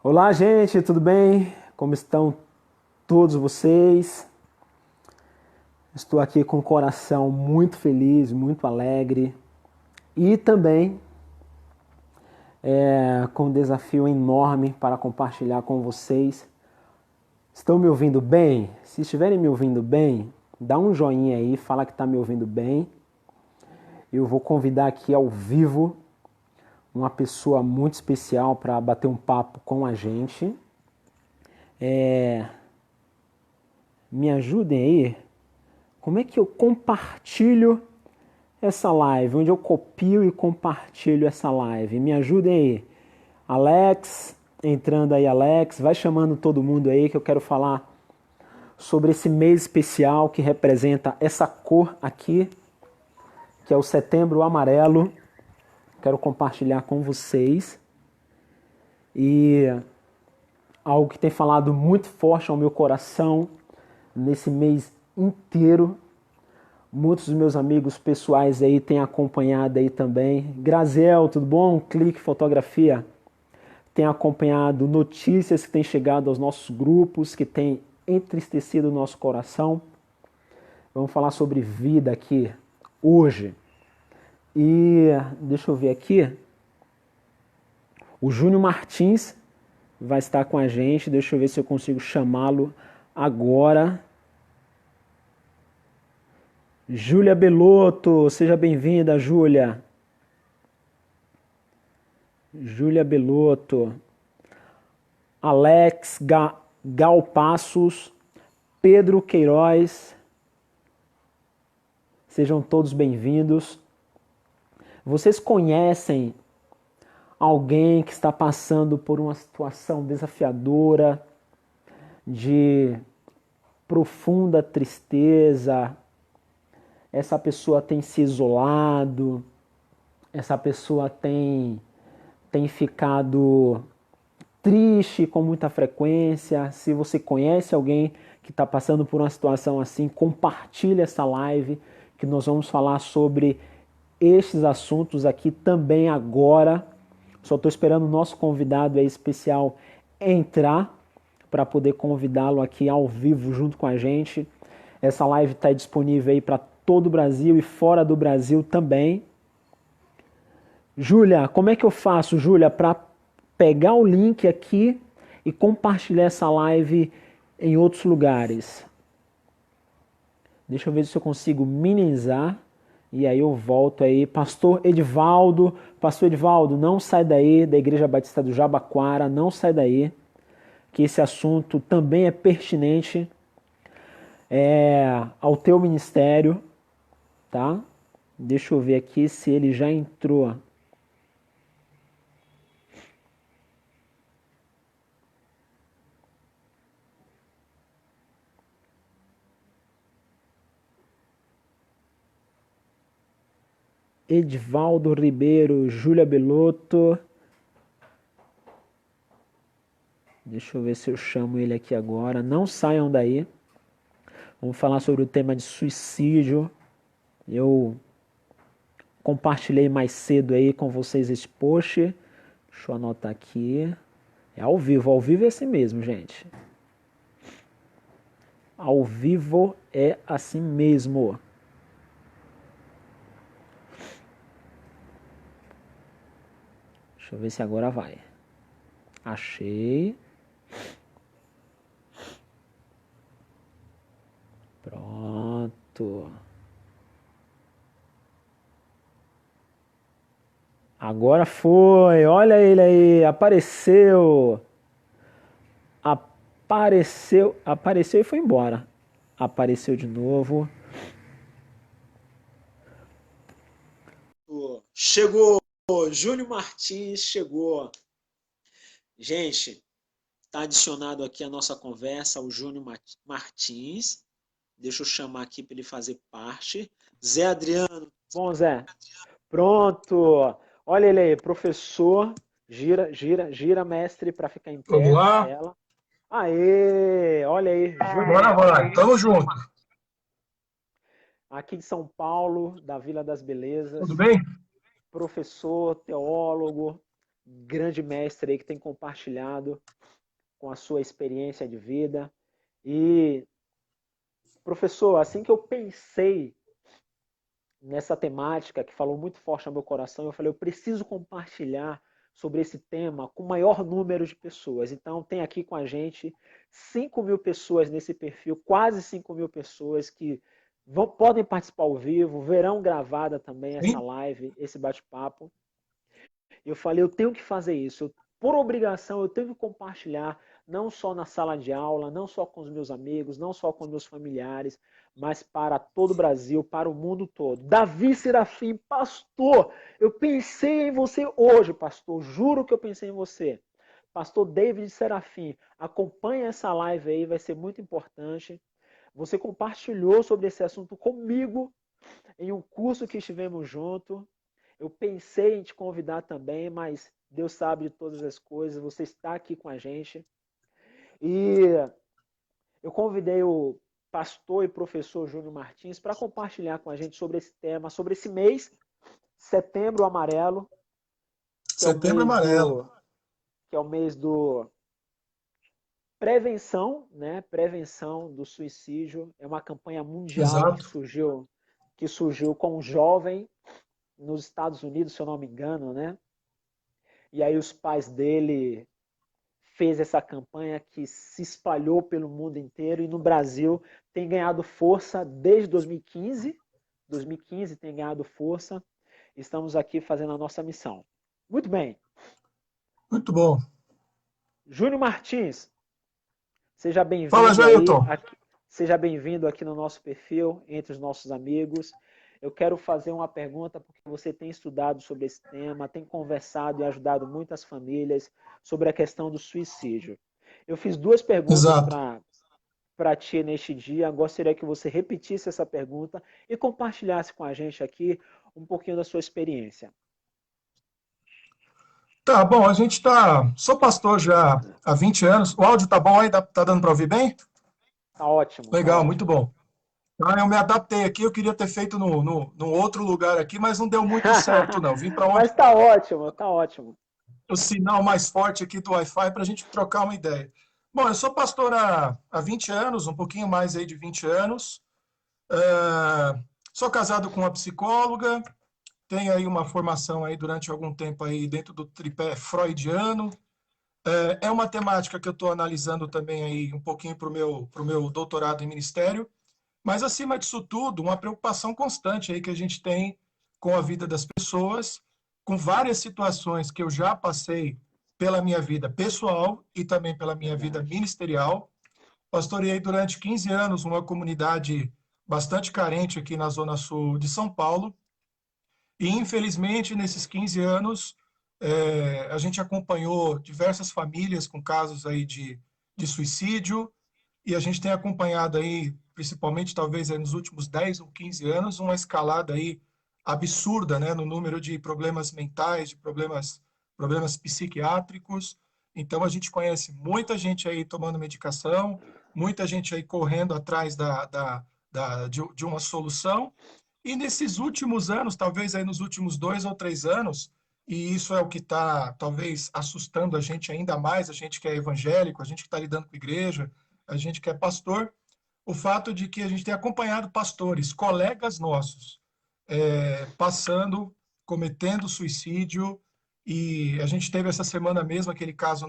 Olá, gente, tudo bem? Como estão todos vocês? Estou aqui com o coração muito feliz, muito alegre e também com um desafio enorme para compartilhar com vocês. Estão me ouvindo bem? Se estiverem me ouvindo bem, dá um joinha aí, fala que está me ouvindo bem. Eu vou convidar aqui ao vivo uma pessoa muito especial para bater um papo com a gente. Me ajudem aí. Como é que eu compartilho essa live? Onde eu copio e compartilho essa live? Me ajudem aí. Alex, entrando aí, Alex. Vai chamando todo mundo aí que eu quero falar sobre esse mês especial que representa essa cor aqui, que é o Setembro Amarelo. Quero compartilhar com vocês. E algo que tem falado muito forte ao meu coração nesse mês inteiro. Muitos dos meus amigos pessoais aí têm acompanhado aí também. Graziel, tudo bom? Clique Fotografia. Tem acompanhado notícias que têm chegado aos nossos grupos, que têm entristecido o nosso coração. Vamos falar sobre vida aqui hoje. E deixa eu ver aqui. O Júnior Martins vai estar com a gente. Deixa eu ver se eu consigo chamá-lo agora. Júlia Belotto, seja bem-vinda, Júlia. Júlia Belotto. Alex Galpassos, Pedro Queiroz. Sejam todos bem-vindos. Vocês conhecem alguém que está passando por uma situação desafiadora, de profunda tristeza? Essa pessoa tem se isolado, essa pessoa tem ficado triste com muita frequência. Se você conhece alguém que está passando por uma situação assim, compartilhe essa live, que nós vamos falar sobre estes assuntos aqui também agora. Só estou esperando o nosso convidado aí especial entrar para poder convidá-lo aqui ao vivo junto com a gente. Essa live está disponível aí para todo o Brasil e fora do Brasil também. Júlia, como é que eu faço, Júlia, para pegar o link aqui e compartilhar essa live em outros lugares? Deixa eu ver se eu consigo minimizar e aí eu volto aí. Pastor Edivaldo, não sai daí, da Igreja Batista do Jabaquara, não sai daí, que esse assunto também é pertinente ao teu ministério, tá? Deixa eu ver aqui se ele já entrou. Edivaldo Ribeiro, Júlia Belotto. Deixa eu ver se eu chamo ele aqui agora. Não saiam daí. Vamos falar sobre o tema de suicídio. Eu compartilhei mais cedo aí com vocês esse post. Deixa eu anotar aqui. É ao vivo é assim mesmo, gente. Ao vivo é assim mesmo. Deixa eu ver se agora vai. Achei. Pronto. Agora foi. Olha ele aí. Apareceu. Apareceu e foi embora. Apareceu de novo. Chegou. Júnior Martins chegou. Gente, está adicionado aqui a nossa conversa o Júnior Martins. Deixa eu chamar aqui para ele fazer parte. Zé Adriano. Bom, Zé. Pronto. Olha ele aí, professor. Gira, mestre, para ficar em Vamos pé na lá? tela. Aê, olha aí, Júnior Agora vai. Martins, Tamo junto. aqui de São Paulo, da Vila das Tudo Belezas, bem? professor, teólogo, grande mestre aí que tem compartilhado com a sua experiência de vida. E, professor, assim que eu pensei nessa temática que falou muito forte no meu coração, eu falei, eu preciso compartilhar sobre esse tema com o maior número de pessoas. Então, tem aqui com a gente 5.000 pessoas nesse perfil, quase 5.000 pessoas que podem participar ao vivo, verão gravada também essa Sim? live, esse bate-papo. Eu falei, eu tenho que fazer isso. Por obrigação, eu tenho que compartilhar, não só na sala de aula, não só com os meus amigos, não só com meus familiares, mas para todo o Brasil, para o mundo todo. Davi Serafim, pastor, eu pensei em você hoje, pastor, juro que eu pensei em você. Pastor David Serafim, acompanhe essa live aí, vai ser muito importante. Você compartilhou sobre esse assunto comigo em um curso que estivemos junto. Eu pensei em te convidar também, mas Deus sabe de todas as coisas. Você está aqui com a gente. E eu convidei o pastor e professor Júnior Martins para compartilhar com a gente sobre esse tema, sobre esse mês, Setembro Amarelo, que é o Setembro mês Amarelo. do que é o mês do prevenção, né? Prevenção do suicídio. É uma campanha mundial Exato. que surgiu com um jovem nos Estados Unidos, se eu não me engano, né? E aí os pais dele fez essa campanha que se espalhou pelo mundo inteiro e no Brasil tem ganhado força desde 2015. 2015 tem ganhado força. Estamos aqui fazendo a nossa missão. Muito bem. Muito bom. Júnior Martins, seja Fala, bem-vindo aí, Jailton. seja bem-vindo aqui no nosso perfil, entre os nossos amigos. Eu quero fazer uma pergunta porque você tem estudado sobre esse tema, tem conversado e ajudado muitas famílias sobre a questão do suicídio. Eu fiz duas perguntas Exato. para ti neste dia. Gostaria que você repetisse essa pergunta e compartilhasse com a gente aqui um pouquinho da sua experiência. Tá bom, a gente tá. Sou pastor já há 20 anos. O áudio tá bom aí? Tá dando para ouvir bem? Tá ótimo, tá Legal, muito ótimo. bom. Ah, eu me adaptei aqui, eu queria ter feito num outro lugar aqui, mas não deu muito certo, não. Vim para onde Mas tá ótimo, tá ótimo. o sinal mais forte aqui do Wi-Fi para a gente trocar uma ideia. Bom, eu sou pastor há 20 anos, um pouquinho mais aí de 20 anos. Sou casado com uma psicóloga, tenho aí uma formação aí durante algum tempo aí dentro do tripé freudiano. É uma temática que eu estou analisando também aí um pouquinho para o meu doutorado em ministério, mas acima disso tudo, uma preocupação constante aí que a gente tem com a vida das pessoas, com várias situações que eu já passei pela minha vida pessoal e também pela minha vida Verdade. ministerial. Pastoreei durante 15 anos uma comunidade bastante carente aqui na zona sul de São Paulo, e, infelizmente, nesses 15 anos, a gente acompanhou diversas famílias com casos aí de suicídio, e a gente tem acompanhado aí, principalmente talvez aí nos últimos 10 ou 15 anos, uma escalada aí absurda, né, no número de problemas mentais, de problemas psiquiátricos. Então, a gente conhece muita gente aí tomando medicação, muita gente aí correndo atrás de uma solução, e nesses últimos anos, talvez aí nos últimos 2 ou 3 anos, e isso é o que está talvez assustando a gente ainda mais, a gente que é evangélico, a gente que está lidando com igreja, a gente que é pastor, o fato de que a gente tem acompanhado pastores, colegas nossos, passando, cometendo suicídio, e a gente teve essa semana mesmo aquele caso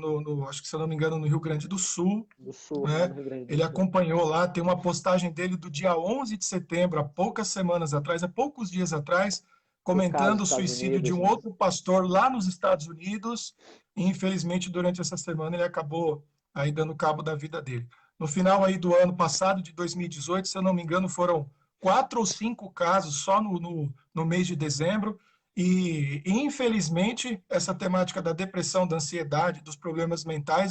acho que se eu não me engano, no Rio Grande do Sul, Do Sul, lá né? no Rio Grande do Ele Sul. acompanhou lá, tem uma postagem dele do dia 11 de setembro, há poucas semanas atrás, há poucos dias atrás, Do caso comentando dos o Estados suicídio de Unidos, um né? outro pastor lá nos Estados Unidos, e infelizmente durante essa semana ele acabou aí dando cabo da vida dele. No final aí do ano passado, de 2018, se eu não me engano, foram 4 ou 5 casos só no mês de dezembro, e infelizmente essa temática da depressão, da ansiedade, dos problemas mentais,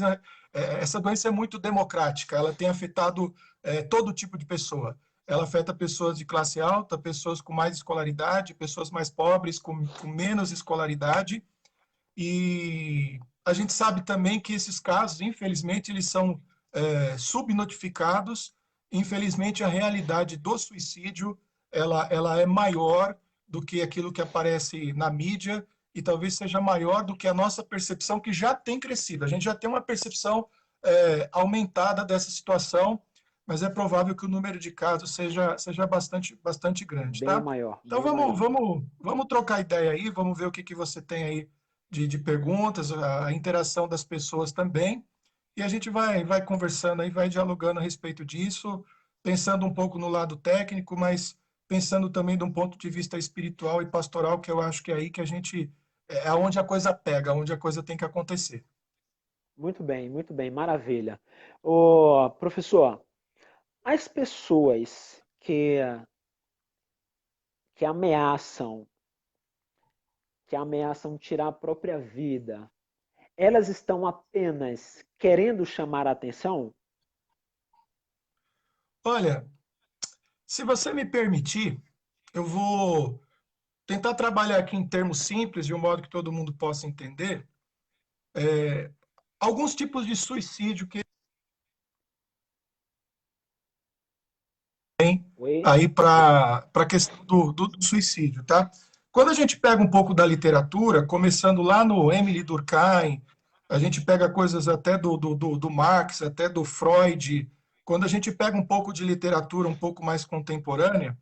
essa doença é muito democrática, ela tem afetado todo tipo de pessoa. Ela afeta pessoas de classe alta, pessoas com mais escolaridade, pessoas mais pobres, com menos escolaridade. E a gente sabe também que esses casos, infelizmente, eles são subnotificados. Infelizmente, a realidade do suicídio ela é maior do que aquilo que aparece na mídia e talvez seja maior do que a nossa percepção, que já tem crescido. A gente já tem uma percepção aumentada dessa situação, mas é provável que o número de casos seja bastante grande, Bem tá? maior, Então bem maior. vamos trocar ideia aí, vamos ver o que, que você tem aí de perguntas, a interação das pessoas também, e a gente vai conversando aí, vai dialogando a respeito disso, pensando um pouco no lado técnico, mas pensando também de um ponto de vista espiritual e pastoral, que eu acho que é aí que a gente, é onde a coisa pega, onde a coisa tem que acontecer. Muito bem, maravilha. Ô, professor, as pessoas que ameaçam, que ameaçam tirar a própria vida, elas estão apenas querendo chamar a atenção? Olha, se você me permitir, eu vou tentar trabalhar aqui em termos simples, de um modo que todo mundo possa entender, alguns tipos de suicídio que Oi? aí para a questão do suicídio, tá? Quando a gente pega um pouco da literatura, começando lá no Emily Durkheim, a gente pega coisas até do Marx, até do Freud, quando a gente pega um pouco de literatura um pouco mais contemporânea,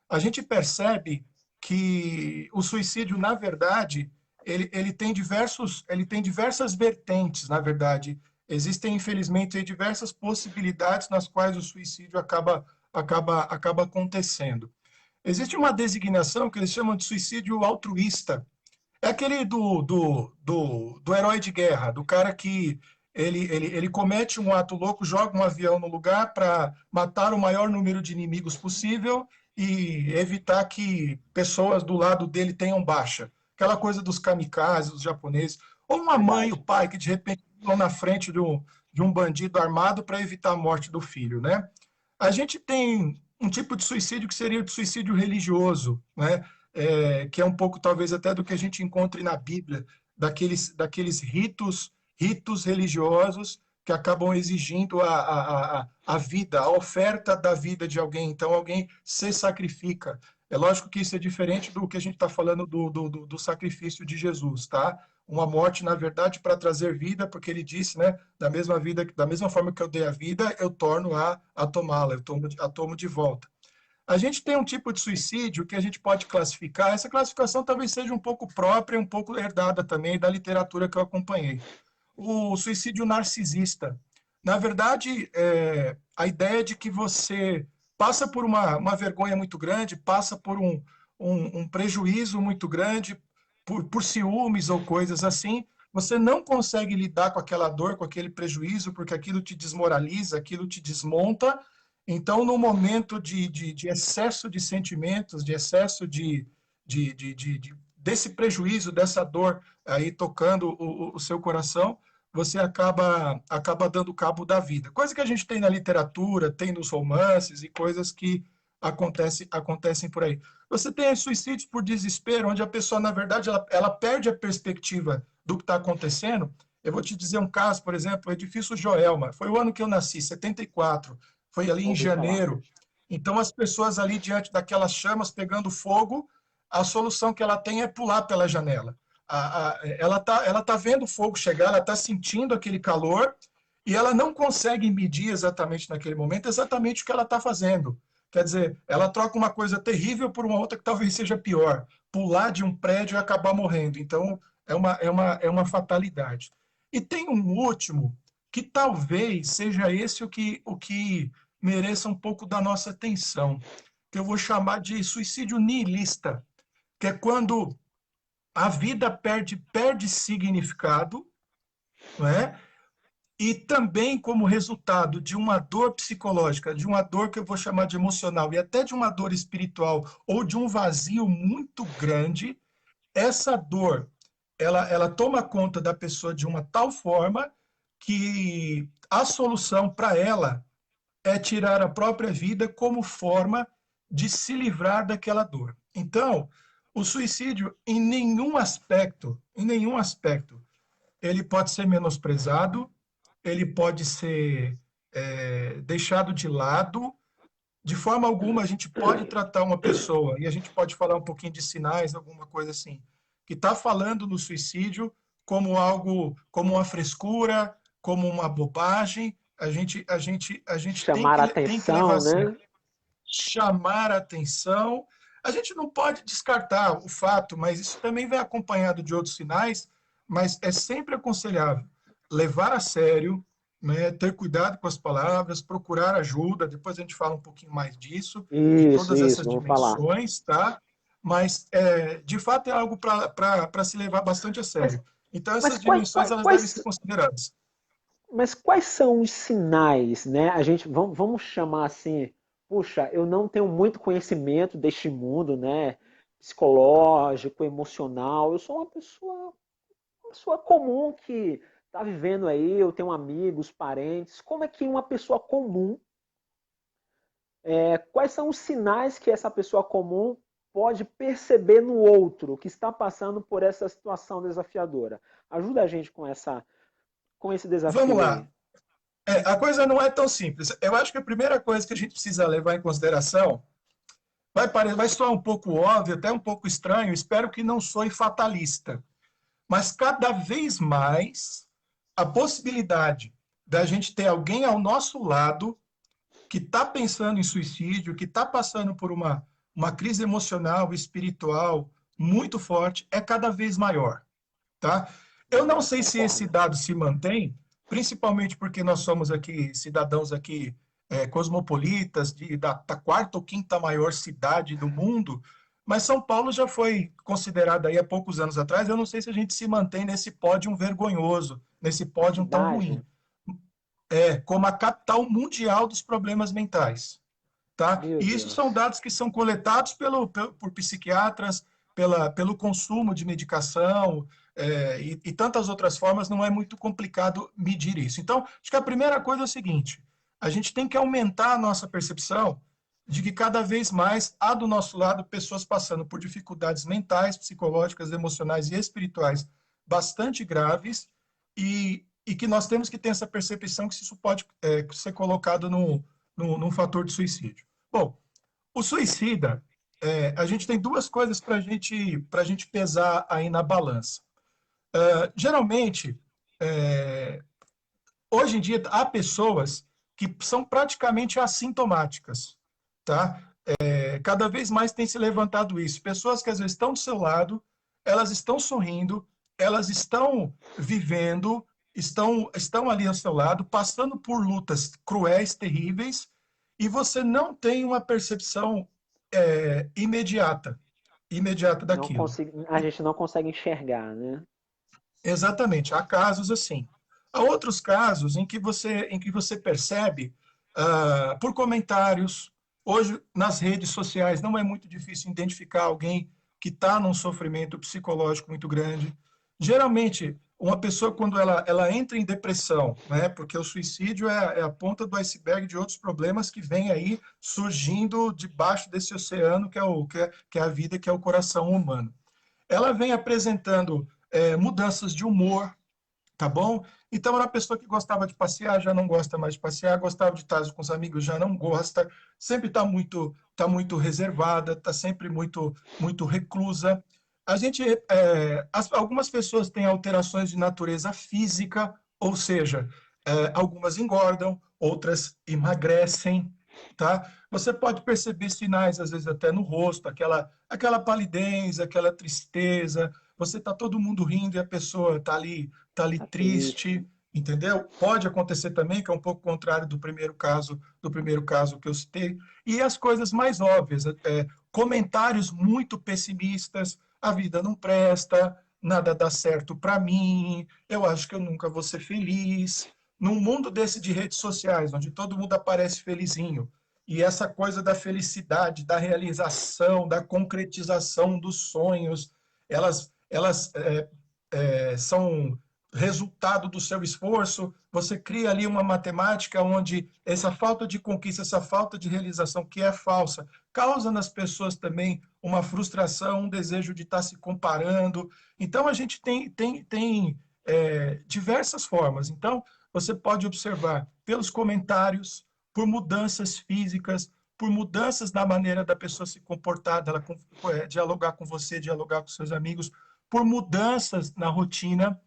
a gente percebe que o suicídio, na verdade, ele tem diversas vertentes, na verdade. Existem, infelizmente, diversas possibilidades nas quais o suicídio acaba acontecendo. Existe uma designação que eles chamam de suicídio altruísta. É aquele do herói de guerra, do cara que ele comete um ato louco, joga um avião no lugar para matar o maior número de inimigos possível e evitar que pessoas do lado dele tenham baixa. Aquela coisa dos kamikazes, os japoneses. Ou uma mãe e o Verdade. pai que de repente estão na frente de um bandido armado para evitar a morte do filho, né? A gente tem um tipo de suicídio que seria o de suicídio religioso, né? Que é um pouco talvez até do que a gente encontre na Bíblia, daqueles ritos religiosos que acabam exigindo a vida, a oferta da vida de alguém. Então, alguém se sacrifica. É lógico que isso é diferente do que a gente está falando do sacrifício de Jesus, tá? Uma morte, na verdade, para trazer vida, porque ele disse, né? Da mesma forma que eu dei a vida, eu torno a tomá-la, a tomo de volta. A gente tem um tipo de suicídio que a gente pode classificar. Essa classificação talvez seja um pouco própria, um pouco herdada também da literatura que eu acompanhei. O suicídio narcisista. Na verdade, a ideia de que você passa por uma vergonha muito grande, passa por um prejuízo muito grande, por ciúmes ou coisas assim, você não consegue lidar com aquela dor, com aquele prejuízo, porque aquilo te desmoraliza, aquilo te desmonta. Então, no momento de excesso de sentimentos, de excesso desse prejuízo, dessa dor aí tocando o seu coração, você acaba dando cabo da vida. Coisa que a gente tem na literatura, tem nos romances e coisas que acontecem por aí. Você tem suicídios por desespero, onde a pessoa, na verdade, ela perde a perspectiva do que está acontecendo. Eu vou te dizer um caso, por exemplo, o edifício Joelma. Foi o ano que eu nasci, 74. Foi ali em Ouvi falar. janeiro. Então, as pessoas ali diante daquelas chamas pegando fogo, a solução que ela tem é pular pela janela. Ela tá vendo o fogo chegar, ela está sentindo aquele calor e ela não consegue medir exatamente naquele momento exatamente o que ela está fazendo. Quer dizer, ela troca uma coisa terrível por uma outra que talvez seja pior. Pular de um prédio e acabar morrendo. Então, é uma fatalidade. E tem um último, que talvez seja esse o que mereça um pouco da nossa atenção, que eu vou chamar de suicídio nihilista, que é quando a vida perde significado, não é? E também como resultado de uma dor psicológica, de uma dor que eu vou chamar de emocional e até de uma dor espiritual ou de um vazio muito grande, essa dor ela toma conta da pessoa de uma tal forma que a solução para ela é tirar a própria vida como forma de se livrar daquela dor. Então, o suicídio, em nenhum aspecto, ele pode ser menosprezado, ele pode ser deixado de lado. De forma alguma, a gente pode tratar uma pessoa, e a gente pode falar um pouquinho de sinais, alguma coisa assim. que está falando no suicídio como algo, como uma frescura, como uma bobagem. A gente Chamar a tem que levar a atenção, sério. né? Chamar a atenção. A gente não pode descartar o fato, mas isso também vem acompanhado de outros sinais, mas é sempre aconselhável levar a sério, né, ter cuidado com as palavras, procurar ajuda, depois a gente fala um pouquinho mais disso, em todas Isso, essas vamos falar. dimensões, tá? Mas, de fato, é algo para se levar bastante a Mas, sério. Então, mas essas dimensões, elas devem ser consideradas. mas quais são os sinais, né? A gente vamos chamar assim, puxa, eu não tenho muito conhecimento deste mundo, né? Psicológico, emocional. Eu sou uma pessoa comum que está vivendo aí, eu tenho amigos, parentes. Como é que uma pessoa comum, quais são os sinais que essa pessoa comum pode perceber no outro que está passando por essa situação desafiadora? Ajuda a gente com esse Vamos desafio lá. aí. A coisa não é tão simples. Eu acho que a primeira coisa que a gente precisa levar em consideração vai soar um pouco óbvio, até um pouco estranho, espero que não soe fatalista, mas cada vez mais a possibilidade da gente ter alguém ao nosso lado que está pensando em suicídio, que está passando por uma crise emocional e espiritual muito forte, é cada vez maior, tá? Eu não sei se esse Concordo. dado se mantém, principalmente porque nós somos aqui cidadãos aqui cosmopolitas da quarta ou quinta maior cidade do mundo, mas São Paulo já foi considerada aí há poucos anos atrás. Eu não sei se a gente se mantém nesse pódio vergonhoso, nesse pódio tão ruim, Cidade? como a capital mundial dos problemas mentais, tá? Meu E isso são Deus. dados que são coletados por psiquiatras, pelo consumo de medicação, e tantas outras formas, não é muito complicado medir isso. Então, acho que a primeira coisa é o seguinte: a gente tem que aumentar a nossa percepção de que cada vez mais há do nosso lado pessoas passando por dificuldades mentais, psicológicas, emocionais e espirituais bastante graves, e que nós temos que ter essa percepção que isso pode ser colocado num fator de suicídio. Bom, o suicida, a gente tem duas coisas para gente pesar aí na balança. Geralmente, é, hoje em dia, há pessoas que são praticamente assintomáticas, tá? Cada vez mais tem se levantado isso. Pessoas que às vezes estão do seu lado, elas estão sorrindo, elas estão vivendo, estão ali ao seu lado, passando por lutas cruéis, terríveis, e você não tem uma percepção imediata Não daquilo. consigo, a gente não consegue enxergar, né? Exatamente, há casos assim. Há outros casos em que você percebe, por comentários. Hoje, nas redes sociais, não é muito difícil identificar alguém que está num sofrimento psicológico muito grande. Geralmente, uma pessoa, quando ela entra em depressão, né, porque o suicídio é a ponta do iceberg de outros problemas que vem aí surgindo debaixo desse oceano que é a vida, que é o coração humano. Ela vem apresentando mudanças de humor, tá bom? Então, era uma pessoa que gostava de passear, já não gosta mais de passear, gostava de estar com os amigos, já não gosta, sempre está tá muito reservada, está sempre muito reclusa. A gente, algumas pessoas têm alterações de natureza física, ou seja, algumas engordam, outras emagrecem, tá? Você pode perceber sinais, às vezes até no rosto, aquela palidez, aquela tristeza. Você tá todo mundo rindo e a pessoa tá ali Tá triste. triste, entendeu? Pode acontecer também, que é um pouco contrário do primeiro caso que eu citei. E as coisas mais óbvias, comentários muito pessimistas: a vida não presta, nada dá certo para mim, eu acho que eu nunca vou ser feliz. Num mundo desse de redes sociais, onde todo mundo aparece felizinho, e essa coisa da felicidade, da realização, da concretização dos sonhos, elas são resultado do seu esforço. Você cria ali uma matemática onde essa falta de conquista, essa falta de realização, que é falsa, causa nas pessoas também uma frustração, um desejo de estar se comparando. Então, a gente tem diversas formas. Então, você pode observar pelos comentários, por mudanças físicas, por mudanças na maneira da pessoa se comportar, dela dialogar com você, dialogar com seus amigos, por mudanças na rotina.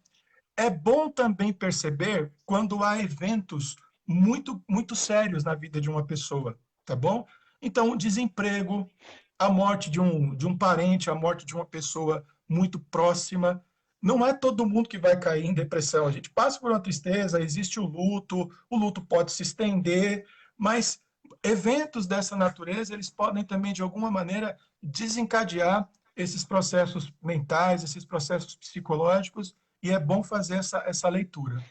É bom também perceber quando há eventos muito sérios na vida de uma pessoa, tá bom? Então, o desemprego, a morte de um parente, a morte de uma pessoa muito próxima. Não é todo mundo que vai cair em depressão. A gente passa por uma tristeza, existe o luto pode se estender, mas eventos dessa natureza, eles podem também, de alguma maneira, desencadear esses processos mentais, esses processos psicológicos, e é bom fazer essa leitura.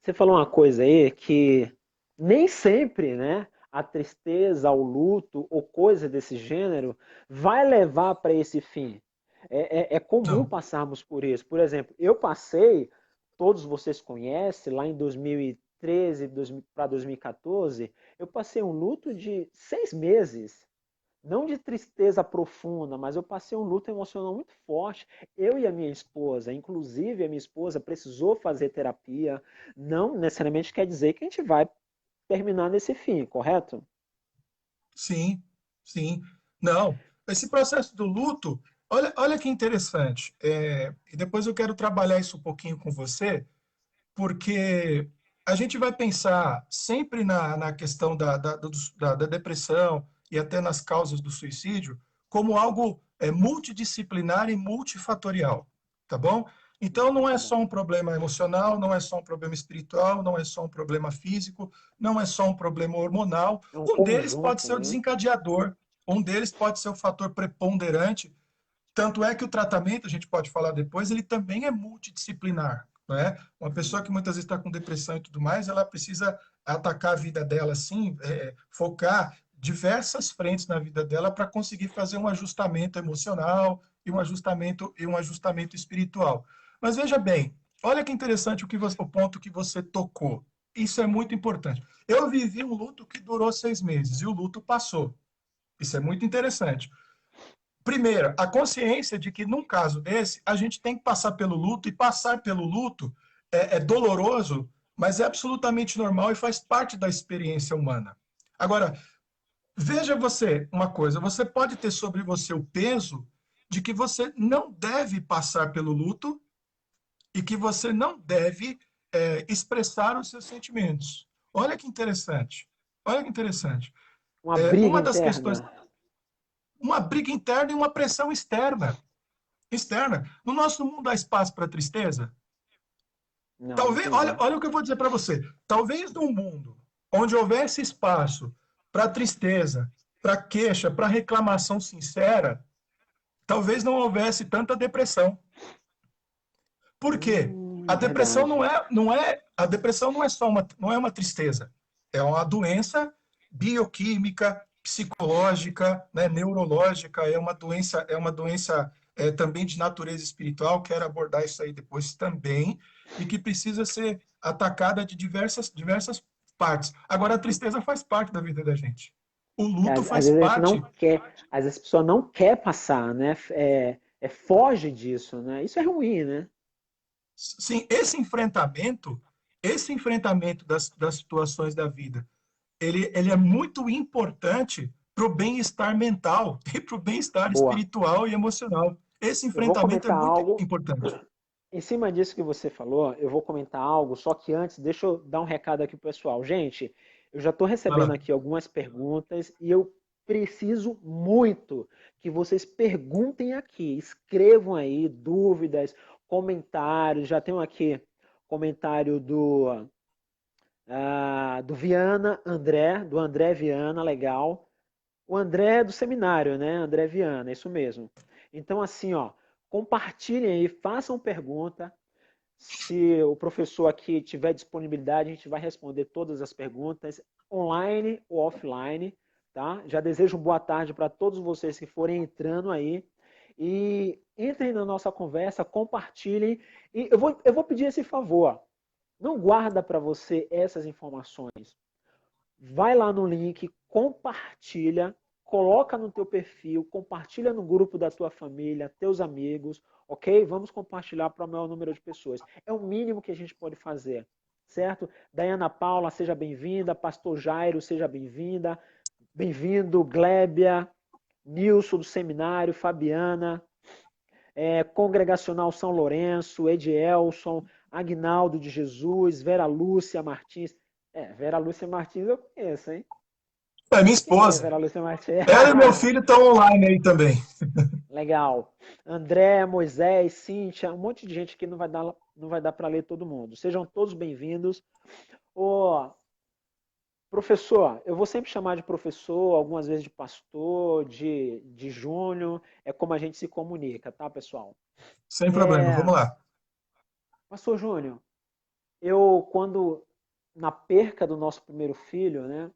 Você falou uma coisa aí que nem sempre, né, a tristeza, o luto ou coisa desse gênero vai levar para esse fim. É comum Não, passarmos por isso. Por exemplo, eu passei, todos vocês conhecem, lá em 2013 para 2014, eu passei um luto de 6 meses. Não de tristeza profunda, mas eu passei um luto emocional muito forte. Eu e a minha esposa, inclusive a minha esposa precisou fazer terapia. Não necessariamente quer dizer que a gente vai terminar nesse fim, correto? sim, sim. Não, esse processo do luto, olha que interessante. E depois eu quero trabalhar isso um pouquinho com você, porque a gente vai pensar sempre na questão da depressão e até nas causas do suicídio como algo multidisciplinar e multifatorial, tá bom? Então, não é Tá bom. só um problema emocional, não é só um problema espiritual, não é só um problema físico, não é só um problema hormonal. É um Um deles pode conjunto, ser o né? desencadeador, um deles pode ser o fator preponderante. Tanto é que o tratamento, a gente pode falar depois, ele também é multidisciplinar, né? Uma pessoa que muitas vezes está com depressão e tudo mais, ela precisa atacar a vida dela assim, focar diversas frentes na vida dela para conseguir fazer um ajustamento emocional e um ajustamento espiritual. Mas veja bem, olha que interessante o ponto que você tocou. Isso é muito importante. Eu vivi um luto que durou 6 meses e o luto passou. Isso é muito interessante. Primeiro, a consciência de que num caso desse, a gente tem que passar pelo luto, e passar pelo luto é doloroso, mas é absolutamente normal e faz parte da experiência humana. Agora, veja você uma coisa: você pode ter sobre você o peso de que você não deve passar pelo luto e que você não deve expressar os seus sentimentos. Olha que interessante. Olha que interessante. Uma briga Uma das questões, interna. uma briga interna e uma pressão externa. No nosso mundo há espaço para tristeza? Não, não Talvez, tem olha, não. olha o que eu vou dizer para você. Talvez num mundo onde houvesse espaço para tristeza, para queixa, para reclamação sincera, talvez não houvesse tanta depressão. Por quê? A depressão Verdade. a depressão não é uma tristeza. É uma doença bioquímica, psicológica, né, neurológica, é uma doença também de natureza espiritual. Quero abordar isso aí depois também, e que precisa ser atacada de diversas partes. Agora, a tristeza faz parte da vida da gente. O luto Às faz vezes a gente não parte. quer, às vezes a pessoa não quer passar, né? Foge disso, né? Isso é ruim, né? Sim, esse enfrentamento das situações da vida, ele é muito importante para o bem-estar mental e para o bem-estar Boa. espiritual e emocional. Esse Eu vou enfrentamento é comentar muito algo. importante. Em cima disso que você falou, eu vou comentar algo, só que antes, deixa eu dar um recado aqui pro pessoal. Gente, eu já estou Vai recebendo lá. aqui algumas perguntas e eu preciso muito que vocês perguntem aqui, escrevam aí dúvidas, comentários. Já tenho aqui comentário do Viana André, do André Viana, legal. O André é do seminário, né? André Viana, isso mesmo. Então, assim, ó, compartilhem aí, façam pergunta. Se o professor aqui tiver disponibilidade, a gente vai responder todas as perguntas, online ou offline, tá? Já desejo boa tarde para todos vocês que forem entrando aí. E entrem na nossa conversa, compartilhem. E eu vou pedir esse favor. Não guarda para você essas informações. Vai lá no link, compartilha, coloca no teu perfil, compartilha no grupo da tua família, teus amigos, ok? Vamos compartilhar para o maior número de pessoas. É o mínimo que a gente pode fazer, certo? Dayana Paula, seja bem-vinda. Pastor Jairo, seja bem-vinda. Bem-vindo, Glébia, Nilson do seminário, Fabiana. Congregacional São Lourenço, Edielson, Agnaldo de Jesus, Vera Lúcia Martins. Vera Lúcia Martins eu conheço, hein? É minha Quem é esposa. Vera Lúcia Martins? Ela e meu filho estão online aí também. Legal. André, Moisés, Cíntia, um monte de gente que não vai dar para ler todo mundo. Sejam todos bem-vindos. Ô, professor, eu vou sempre chamar de professor, algumas vezes de pastor, de Júnior, é como a gente se comunica, tá, pessoal? Sem problema, É, vamos lá. Pastor Júnior, quando, na perca do nosso primeiro filho, né,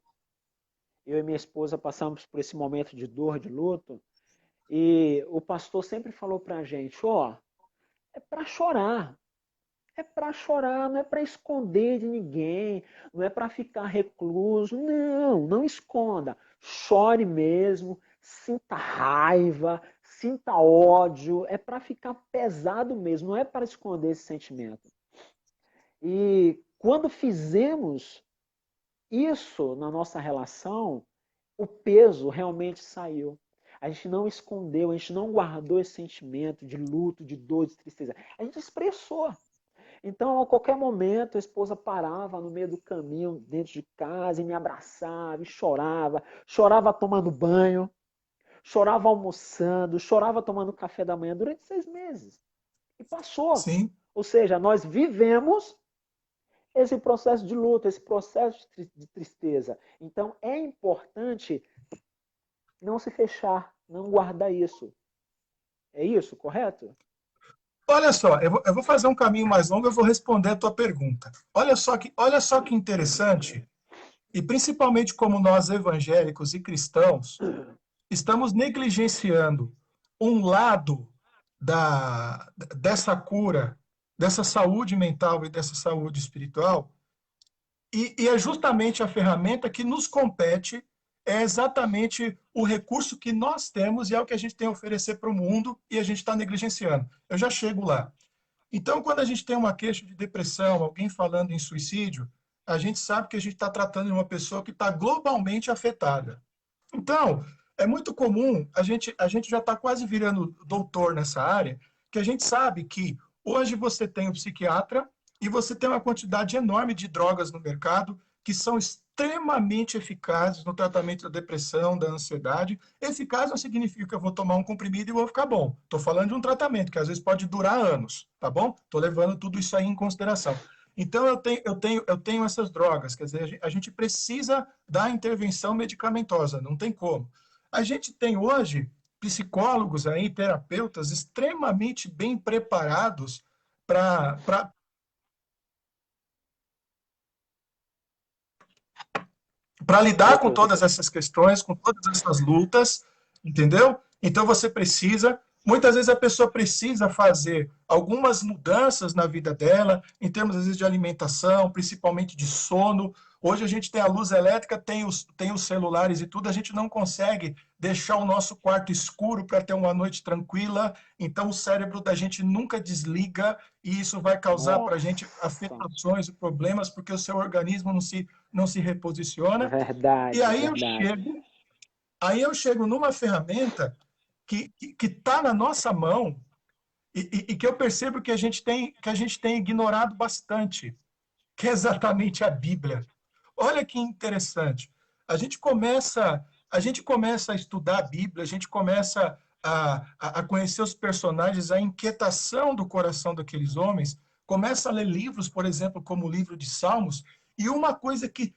eu e minha esposa passamos por esse momento de dor, de luto, e o pastor sempre falou pra gente, é para chorar, não é para esconder de ninguém, não é para ficar recluso, não, não esconda. Chore mesmo, sinta raiva, sinta ódio, é para ficar pesado mesmo, não é para esconder esse sentimento. E quando fizemos isso na nossa relação, o peso realmente saiu. A gente não escondeu, a gente não guardou esse sentimento de luto, de dor, de tristeza. A gente expressou. Então, a qualquer momento, a esposa parava no meio do caminho, dentro de casa, e me abraçava, e chorava. Chorava tomando banho, chorava almoçando, chorava tomando café da manhã durante 6 meses. E passou. Sim. Ou seja, nós vivemos esse processo de luta, esse processo de tristeza. Então, é importante não se fechar, não guardar isso. É isso, correto? Olha só, eu vou fazer um caminho mais longo, eu vou responder a tua pergunta. Olha só que interessante, e principalmente como nós evangélicos e cristãos estamos negligenciando um lado dessa cura, dessa saúde mental e dessa saúde espiritual, e é justamente a ferramenta que nos compete, é exatamente o recurso que nós temos e é o que a gente tem a oferecer para o mundo e a gente está negligenciando. Eu já chego lá. Então, quando a gente tem uma queixa de depressão, alguém falando em suicídio, a gente sabe que a gente está tratando de uma pessoa que está globalmente afetada. Então, é muito comum, a gente já está quase virando doutor nessa área, que a gente sabe que hoje você tem o psiquiatra e você tem uma quantidade enorme de drogas no mercado que são extremamente eficazes no tratamento da depressão, da ansiedade. Eficaz não significa que eu vou tomar um comprimido e vou ficar bom. Estou falando de um tratamento que às vezes pode durar anos, tá bom? Estou levando tudo isso aí em consideração. Então, eu tenho essas drogas, quer dizer, a gente precisa da intervenção medicamentosa, não tem como. A gente tem hoje psicólogos aí, terapeutas extremamente bem preparados para lidar com todas essas questões, com todas essas lutas, entendeu? Então você precisa, muitas vezes a pessoa precisa fazer algumas mudanças na vida dela, em termos às vezes de alimentação, principalmente de sono. Hoje a gente tem a luz elétrica, tem os celulares e tudo, a gente não consegue deixar o nosso quarto escuro para ter uma noite tranquila, então o cérebro da gente nunca desliga e isso vai causar para a gente Nossa, afetações e problemas, porque o seu organismo não se reposiciona. E verdade, verdade. aí eu chego numa ferramenta que está na nossa mão e que eu percebo que a gente tem ignorado bastante, que é exatamente a Bíblia. Olha que interessante. A gente começa, a gente começa a estudar a Bíblia, a gente começa a conhecer os personagens, a inquietação do coração daqueles homens, começa a ler livros, por exemplo, como o livro de Salmos, e uma coisa que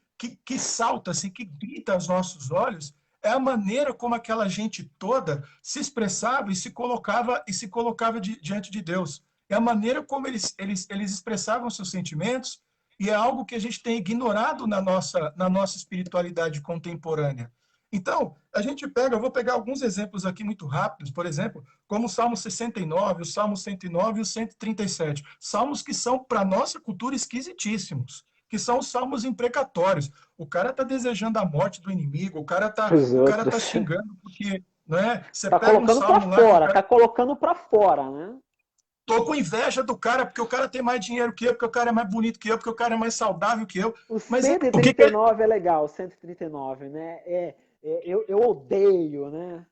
salta, assim, que grita aos nossos olhos, é a maneira como aquela gente toda se expressava e se colocava diante de Deus. É a maneira como eles expressavam seus sentimentos, e é algo que a gente tem ignorado na nossa espiritualidade contemporânea. Então, eu vou pegar alguns exemplos aqui muito rápidos, por exemplo, como o Salmo 69, o Salmo 109 e o 137. Salmos que são, para a nossa cultura, esquisitíssimos, que são os salmos imprecatórios. O cara está desejando a morte do inimigo, o cara está Os o cara tá outros. xingando porque, não é? Você Tá pega um colocando pra salmo lá que o fora, cara tá colocando pra fora, né? tô com inveja do cara porque o cara tem mais dinheiro que eu, porque o cara é mais bonito que eu, porque o cara é mais saudável que eu. O Mas cento e o que trinta que e nove é legal, 139, né? Eu odeio, né?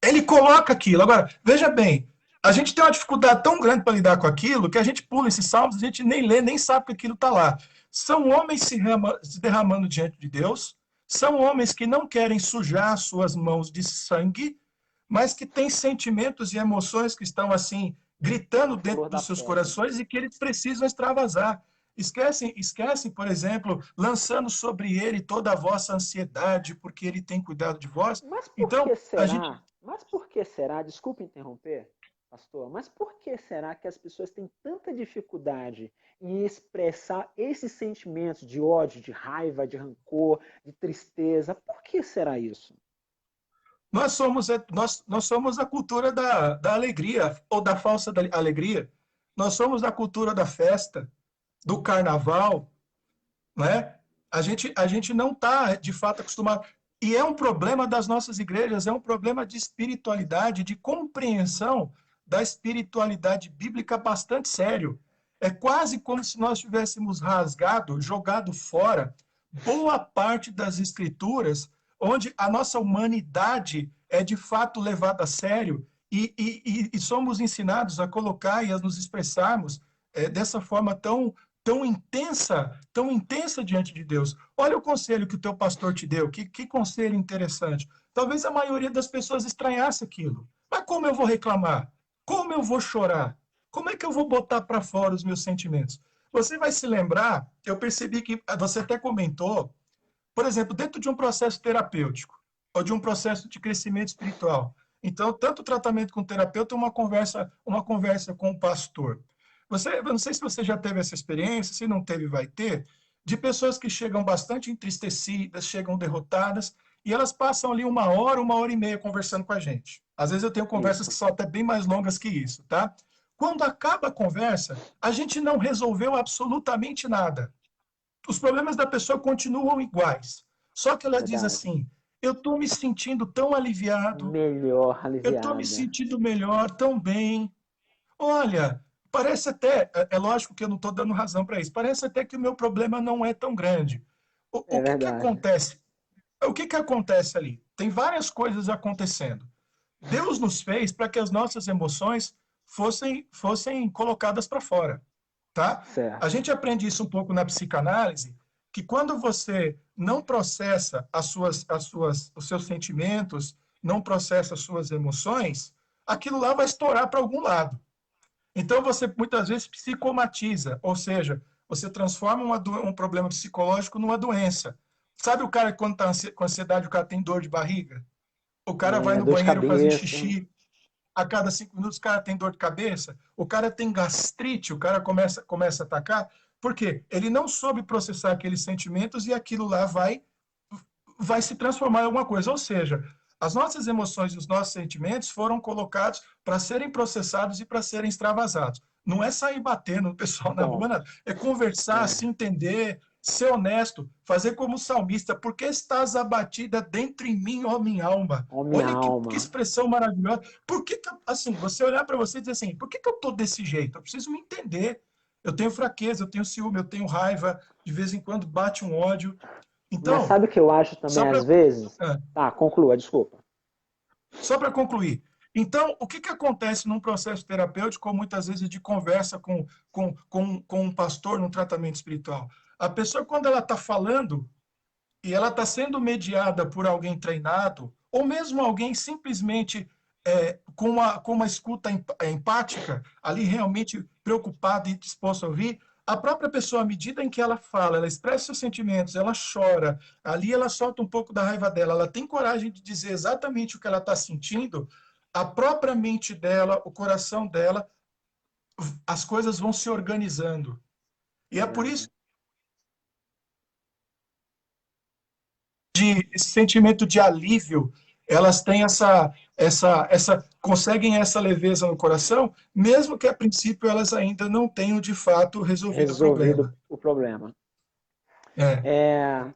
Ele coloca aquilo. Agora, veja bem, a gente tem uma dificuldade tão grande para lidar com aquilo que a gente pula esses salmos, a gente nem lê, nem sabe que aquilo está lá. São homens se derramando diante de Deus, são homens que não querem sujar suas mãos de sangue, mas que têm sentimentos e emoções que estão assim gritando A dentro flor da dos seus pele. corações e que eles precisam extravasar. Esquecem, por exemplo, lançando sobre ele toda a vossa ansiedade, porque ele tem cuidado de vós. Mas por Então, que a gente será? Mas por que será? Desculpe interromper, pastor, mas por que será que as pessoas têm tanta dificuldade em expressar esses sentimentos de ódio, de raiva, de rancor, de tristeza? Por que será isso? nós somos a cultura da alegria, ou da falsa alegria. Nós somos a cultura da festa, do carnaval, né? A gente não está, de fato, acostumado. E é um problema das nossas igrejas, é um problema de espiritualidade, de compreensão da espiritualidade bíblica bastante sério. É quase como se nós tivéssemos rasgado, jogado fora boa parte das escrituras, onde a nossa humanidade é de fato levada a sério e somos ensinados a colocar e a nos expressarmos dessa forma tão intensa diante de Deus. Olha o conselho que o teu pastor te deu, que conselho interessante. Talvez a maioria das pessoas estranhasse aquilo. Mas como eu vou reclamar? Como eu vou chorar? Como é que eu vou botar para fora os meus sentimentos? Você vai se lembrar, eu percebi que você até comentou, por exemplo, dentro de um processo terapêutico ou de um processo de crescimento espiritual. Então, tanto o tratamento com o terapeuta, uma conversa com o pastor. Eu não sei se você já teve essa experiência, se não teve, vai ter, de pessoas que chegam bastante entristecidas, chegam derrotadas, e elas passam ali uma hora e meia conversando com a gente. Às vezes eu tenho conversas que Isso, são até bem mais longas que isso, tá? Quando acaba a conversa, a gente não resolveu absolutamente nada. Os problemas da pessoa continuam iguais. Só que ela diz verdade. assim: eu estou me sentindo tão aliviado, Melhor eu estou me aliviada. sentindo melhor, tão bem. Olha, parece até, é lógico que eu não estou dando razão para isso, parece até que o meu problema não é tão grande. O É que que verdade. acontece? O que que acontece ali? Tem várias coisas acontecendo. Deus nos fez para que as nossas emoções fossem colocadas para fora, tá? A Certo. gente aprende isso um pouco na psicanálise, que quando você não processa os seus sentimentos, não processa as suas emoções, aquilo lá vai estourar para algum lado. Então você muitas vezes psicomatiza, ou seja, você transforma um problema psicológico numa doença. Sabe o cara que quando está com ansiedade, o cara tem dor de barriga? O cara vai É, no dor de banheiro fazer cabeça. xixi, a cada 5 minutos o cara tem dor de cabeça, o cara tem gastrite, o cara começa a atacar. Por quê? Ele não soube processar aqueles sentimentos e aquilo lá vai se transformar em alguma coisa. Ou seja, as nossas emoções e os nossos sentimentos foram colocados para serem processados e para serem extravasados. Não é sair batendo no pessoal na rua, Bom, nada. É conversar, é, se entender, ser honesto, fazer como o salmista. Por que estás abatida dentro em mim, ó minha alma? ó minha Olha que alma. expressão maravilhosa. Por que, assim, você olhar para você e dizer assim, por que eu estou desse jeito? Eu preciso me entender. Eu tenho fraqueza, eu tenho ciúme, eu tenho raiva, de vez em quando bate um ódio. Mas Então, sabe o que eu acho também só para às vezes? ah, Tá, conclua, desculpa. só para concluir. Então, o que, que acontece num processo terapêutico, ou muitas vezes de conversa com um pastor num tratamento espiritual? A pessoa, quando ela está falando e ela está sendo mediada por alguém treinado, ou mesmo alguém simplesmente com uma escuta empática, ali realmente preocupado e disposto a ouvir, a própria pessoa, à medida em que ela fala, ela expressa seus sentimentos, ela chora, ali ela solta um pouco da raiva dela, ela tem coragem de dizer exatamente o que ela está sentindo, a própria mente dela, o coração dela, as coisas vão se organizando. E é por isso É, esse sentimento de alívio, elas têm conseguem essa leveza no coração, mesmo que a princípio elas ainda não tenham de fato resolvido o resolvido problema. o problema. É, É,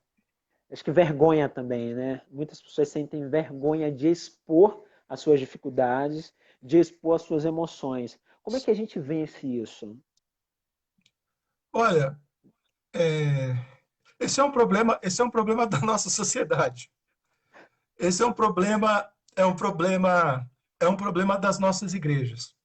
acho que vergonha também, né? Muitas pessoas sentem vergonha de expor as suas dificuldades, de expor as suas emoções. Como é que a gente vence isso? olha, é, esse é um problema da nossa sociedade. Esse é um problema. é um problema das nossas igrejas.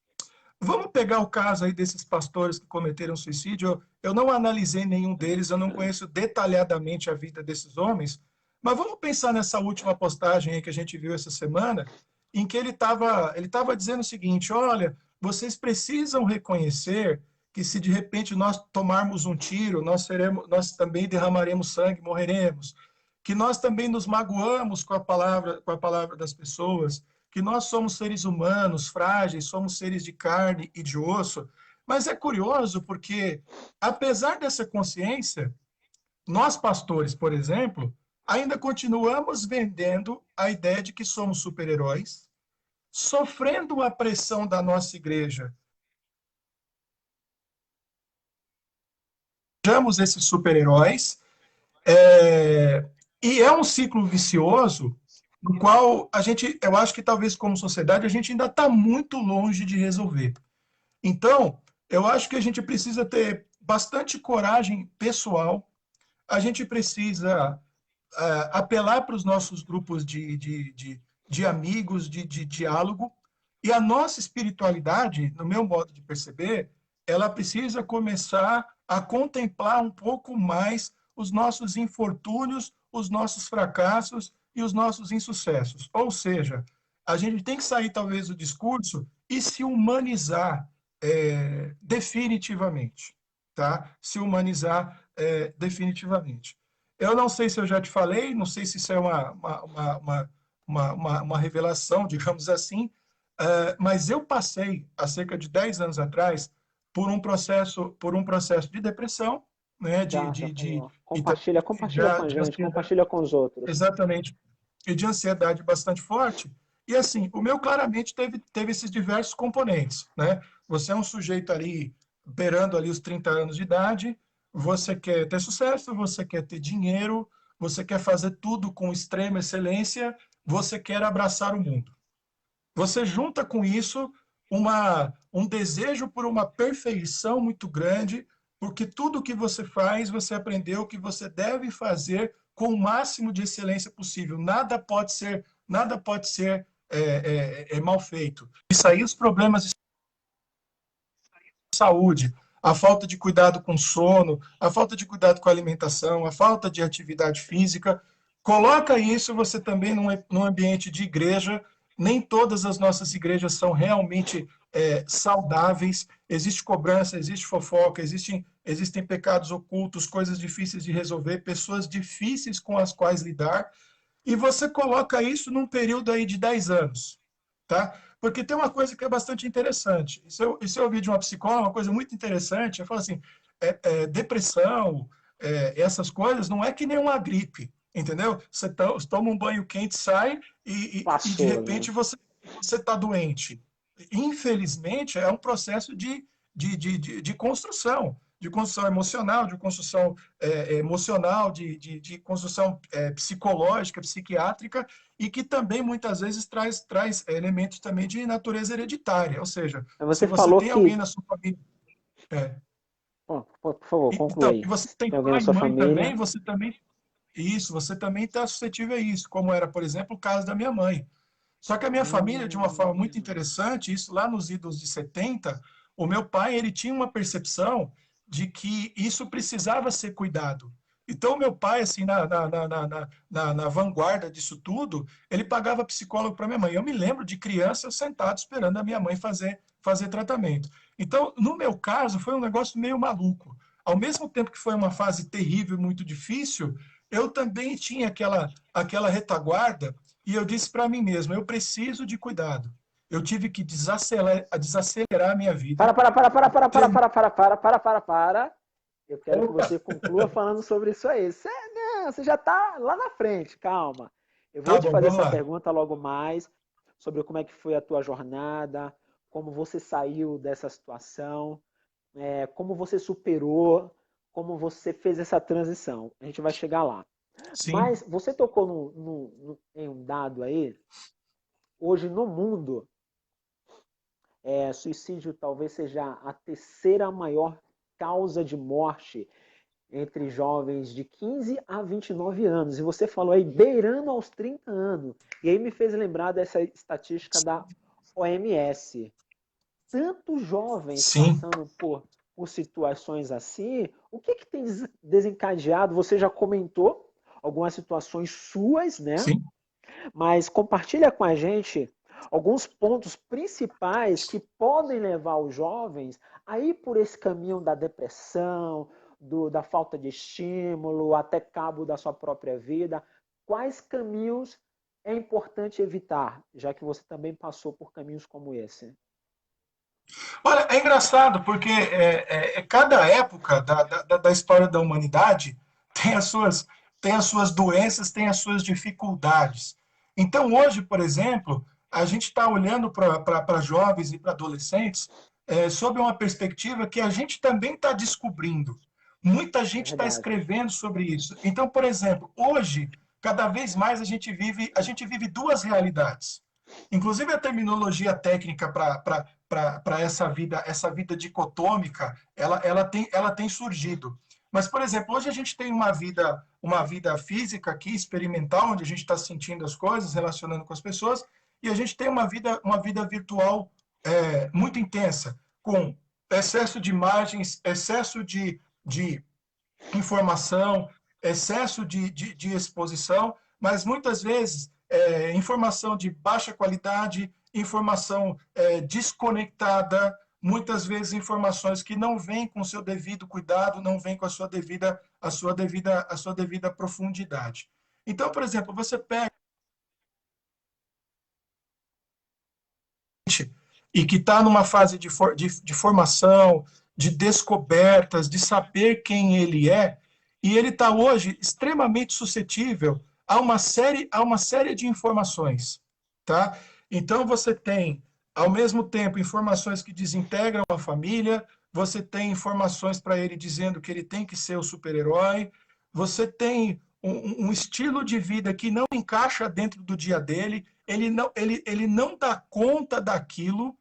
Vamos pegar o caso aí desses pastores que cometeram suicídio. Eu não analisei nenhum deles, eu não conheço detalhadamente a vida desses homens, mas vamos pensar nessa última postagem aí que a gente viu essa semana, em que ele tava dizendo o seguinte: olha, vocês precisam reconhecer que se de repente nós tomarmos um tiro, nós também derramaremos sangue, morreremos, que nós também nos magoamos com a palavra das pessoas, que nós somos seres humanos, frágeis, somos seres de carne e de osso. Mas é curioso porque, apesar dessa consciência, nós pastores, por exemplo, ainda continuamos vendendo a ideia de que somos super-heróis, sofrendo a pressão da nossa igreja. Sejamos esses super-heróis, e é um ciclo vicioso no qual eu acho que talvez como sociedade, a gente ainda está muito longe de resolver. Então, eu acho que a gente precisa ter bastante coragem pessoal, a gente precisa apelar para os nossos grupos de amigos, de diálogo, e a nossa espiritualidade, no meu modo de perceber, ela precisa começar a contemplar um pouco mais os nossos infortúnios, os nossos fracassos e os nossos insucessos. Ou seja, a gente tem que sair talvez do discurso e se humanizar definitivamente, tá? Se humanizar definitivamente. Eu não sei se eu já te falei, não sei se isso é uma revelação, digamos assim, mas eu passei, há cerca de 10 anos atrás, por um processo de depressão, né, Já falou. e Compartilha, também compartilha com a de gente, ansiedade, compartilha com os outros. exatamente, e de ansiedade bastante forte. E assim, o meu claramente teve esses diversos componentes, né? Você é um sujeito ali, beirando ali os 30 anos de idade, você quer ter sucesso, você quer ter dinheiro, você quer fazer tudo com extrema excelência, você quer abraçar o mundo. Você junta com isso um desejo por uma perfeição muito grande, porque tudo que você faz, você aprendeu que você deve fazer com o máximo de excelência possível. Nada pode ser mal feito. Isso aí, os problemas de saúde, a falta de cuidado com sono, a falta de cuidado com a alimentação, a falta de atividade física. Coloca isso você também num ambiente de igreja. Nem todas as nossas igrejas são realmente saudáveis. Existe cobrança, existe fofoca, existem pecados ocultos, coisas difíceis de resolver, pessoas difíceis com as quais lidar. E você coloca isso num período aí de 10 anos, tá? Porque tem uma coisa que é bastante interessante. Isso eu ouvi de uma psicóloga, uma coisa muito interessante. Eu falo assim, depressão, essas coisas, não é que nem uma gripe, entendeu? Você toma um banho quente, sai e de Passou, né? repente você está doente. Infelizmente, é um processo de construção, de construção emocional, de construção emocional, de construção psicológica, psiquiátrica, e que também muitas vezes traz elementos também de natureza hereditária. Ou seja, Mas se você você falou tem alguém que. na sua família. É, Por favor, conclua então, aí. se você tem Tem alguém na pai e sua mãe também, família? você também. Isso, você também está suscetível a isso, como era, por exemplo, o caso da minha mãe. Só que a minha família, de uma forma muito Hum, interessante, isso lá nos idos de 70, o meu pai ele tinha uma percepção de que isso precisava ser cuidado. Então, meu pai, assim, na vanguarda disso tudo, ele pagava psicólogo para minha mãe. Eu me lembro de criança sentado esperando a minha mãe fazer tratamento. Então, no meu caso, foi um negócio meio maluco. Ao mesmo tempo que foi uma fase terrível, muito difícil, eu também tinha aquela retaguarda e eu disse para mim mesmo, eu preciso de cuidado. Eu tive que desacelerar a minha vida. Para. Eu quero que Opa, você conclua falando sobre isso aí. Você já está lá na frente, calma. Eu vou tá te bom, fazer vamos essa lá. pergunta logo mais sobre como é que foi a tua jornada, como você saiu dessa situação, como você superou, como você fez essa transição. A gente vai chegar lá. Sim, Mas você tocou em um dado aí. Hoje no mundo, suicídio talvez seja a terceira maior causa de morte entre jovens de 15 a 29 anos. E você falou aí, beirando aos 30 anos. E aí me fez lembrar dessa estatística da OMS. Tantos jovens Sim, passando por situações assim, o que, que tem desencadeado? Você já comentou algumas situações suas, né? sim. Mas compartilha com a gente alguns pontos principais que podem levar os jovens a ir por esse caminho da depressão, da falta de estímulo, até cabo da sua própria vida. Quais caminhos é importante evitar, já que você também passou por caminhos como esse? Olha, é engraçado porque cada época da história da humanidade tem tem as suas doenças, tem as suas dificuldades. Então, hoje, por exemplo, a gente está olhando para jovens e para adolescentes sob uma perspectiva que a gente também está descobrindo. Muita gente está Verdade. escrevendo sobre isso. Então, por exemplo, hoje, cada vez mais a gente vive duas realidades. Inclusive a terminologia técnica para essa vida dicotômica, ela tem surgido. Mas, por exemplo, hoje a gente tem uma vida física aqui, experimental, onde a gente está sentindo as coisas, relacionando com as pessoas, e a gente tem uma vida virtual muito intensa, com excesso de imagens, excesso de informação, excesso de exposição, mas muitas vezes informação de baixa qualidade, informação desconectada, muitas vezes informações que não vêm com o seu devido cuidado, não vêm com a sua devida profundidade. Então, por exemplo, você pega e que está numa fase de formação, de descobertas, de saber quem ele é, e ele está hoje extremamente suscetível a uma série de informações. Tá? Então, você tem, ao mesmo tempo, informações que desintegram a família, você tem informações para ele dizendo que ele tem que ser o super-herói, você tem um estilo de vida que não encaixa dentro do dia dele, ele não dá conta daquilo,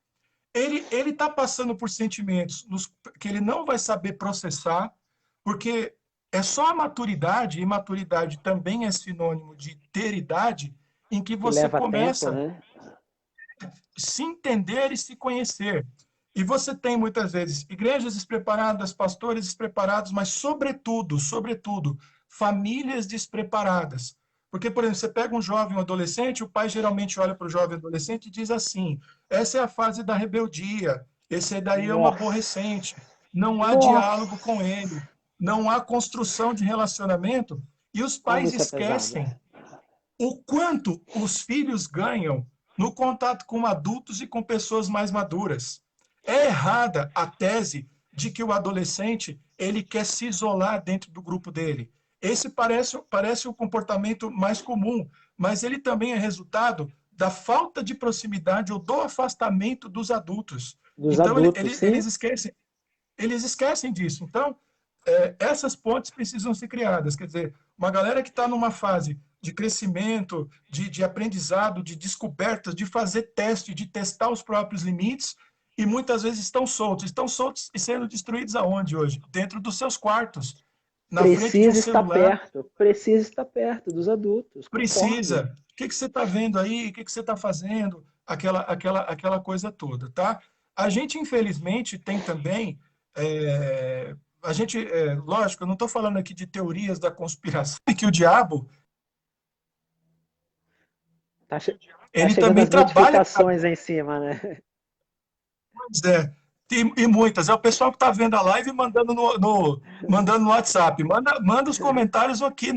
ele está passando por sentimentos que ele não vai saber processar, porque é só a maturidade, e maturidade também é sinônimo de ter idade, em que Que você leva tempo, começa né? a se entender e se conhecer. E você tem muitas vezes igrejas despreparadas, pastores despreparados, mas sobretudo, famílias despreparadas. Porque, por exemplo, você pega um jovem, um adolescente, o pai geralmente olha para o jovem adolescente e diz assim: essa é a fase da rebeldia, esse daí é um Nossa. aborrecente, não há diálogo com Nossa. ele, não há construção de relacionamento, e os Como pais isso é pesado. esquecem o quanto os filhos ganham no contato com adultos e com pessoas mais maduras. É errada a tese de que o adolescente ele quer se isolar dentro do grupo dele. Esse parece o comportamento mais comum, mas ele também é resultado da falta de proximidade ou do afastamento dos adultos. Dos Então, adultos, sim. eles esquecem disso. Então, essas pontes precisam ser criadas. Quer dizer, uma galera que está numa fase de crescimento, de aprendizado, de descobertas, de fazer teste, de testar os próprios limites, e muitas vezes estão soltos e sendo destruídos aonde hoje? Dentro dos seus quartos, na frente de um celular. Precisa estar perto dos adultos, concordo. Precisa. O que você está vendo aí? O que você está fazendo? Aquela coisa toda, tá? A gente, infelizmente, tem também. Lógico, eu não estou falando aqui de teorias da conspiração, que o diabo, Tá ele chegando também as trabalha. notificações em cima, né? É, e muitas. É o pessoal que está vendo a live mandando mandando no WhatsApp. Manda os comentários aqui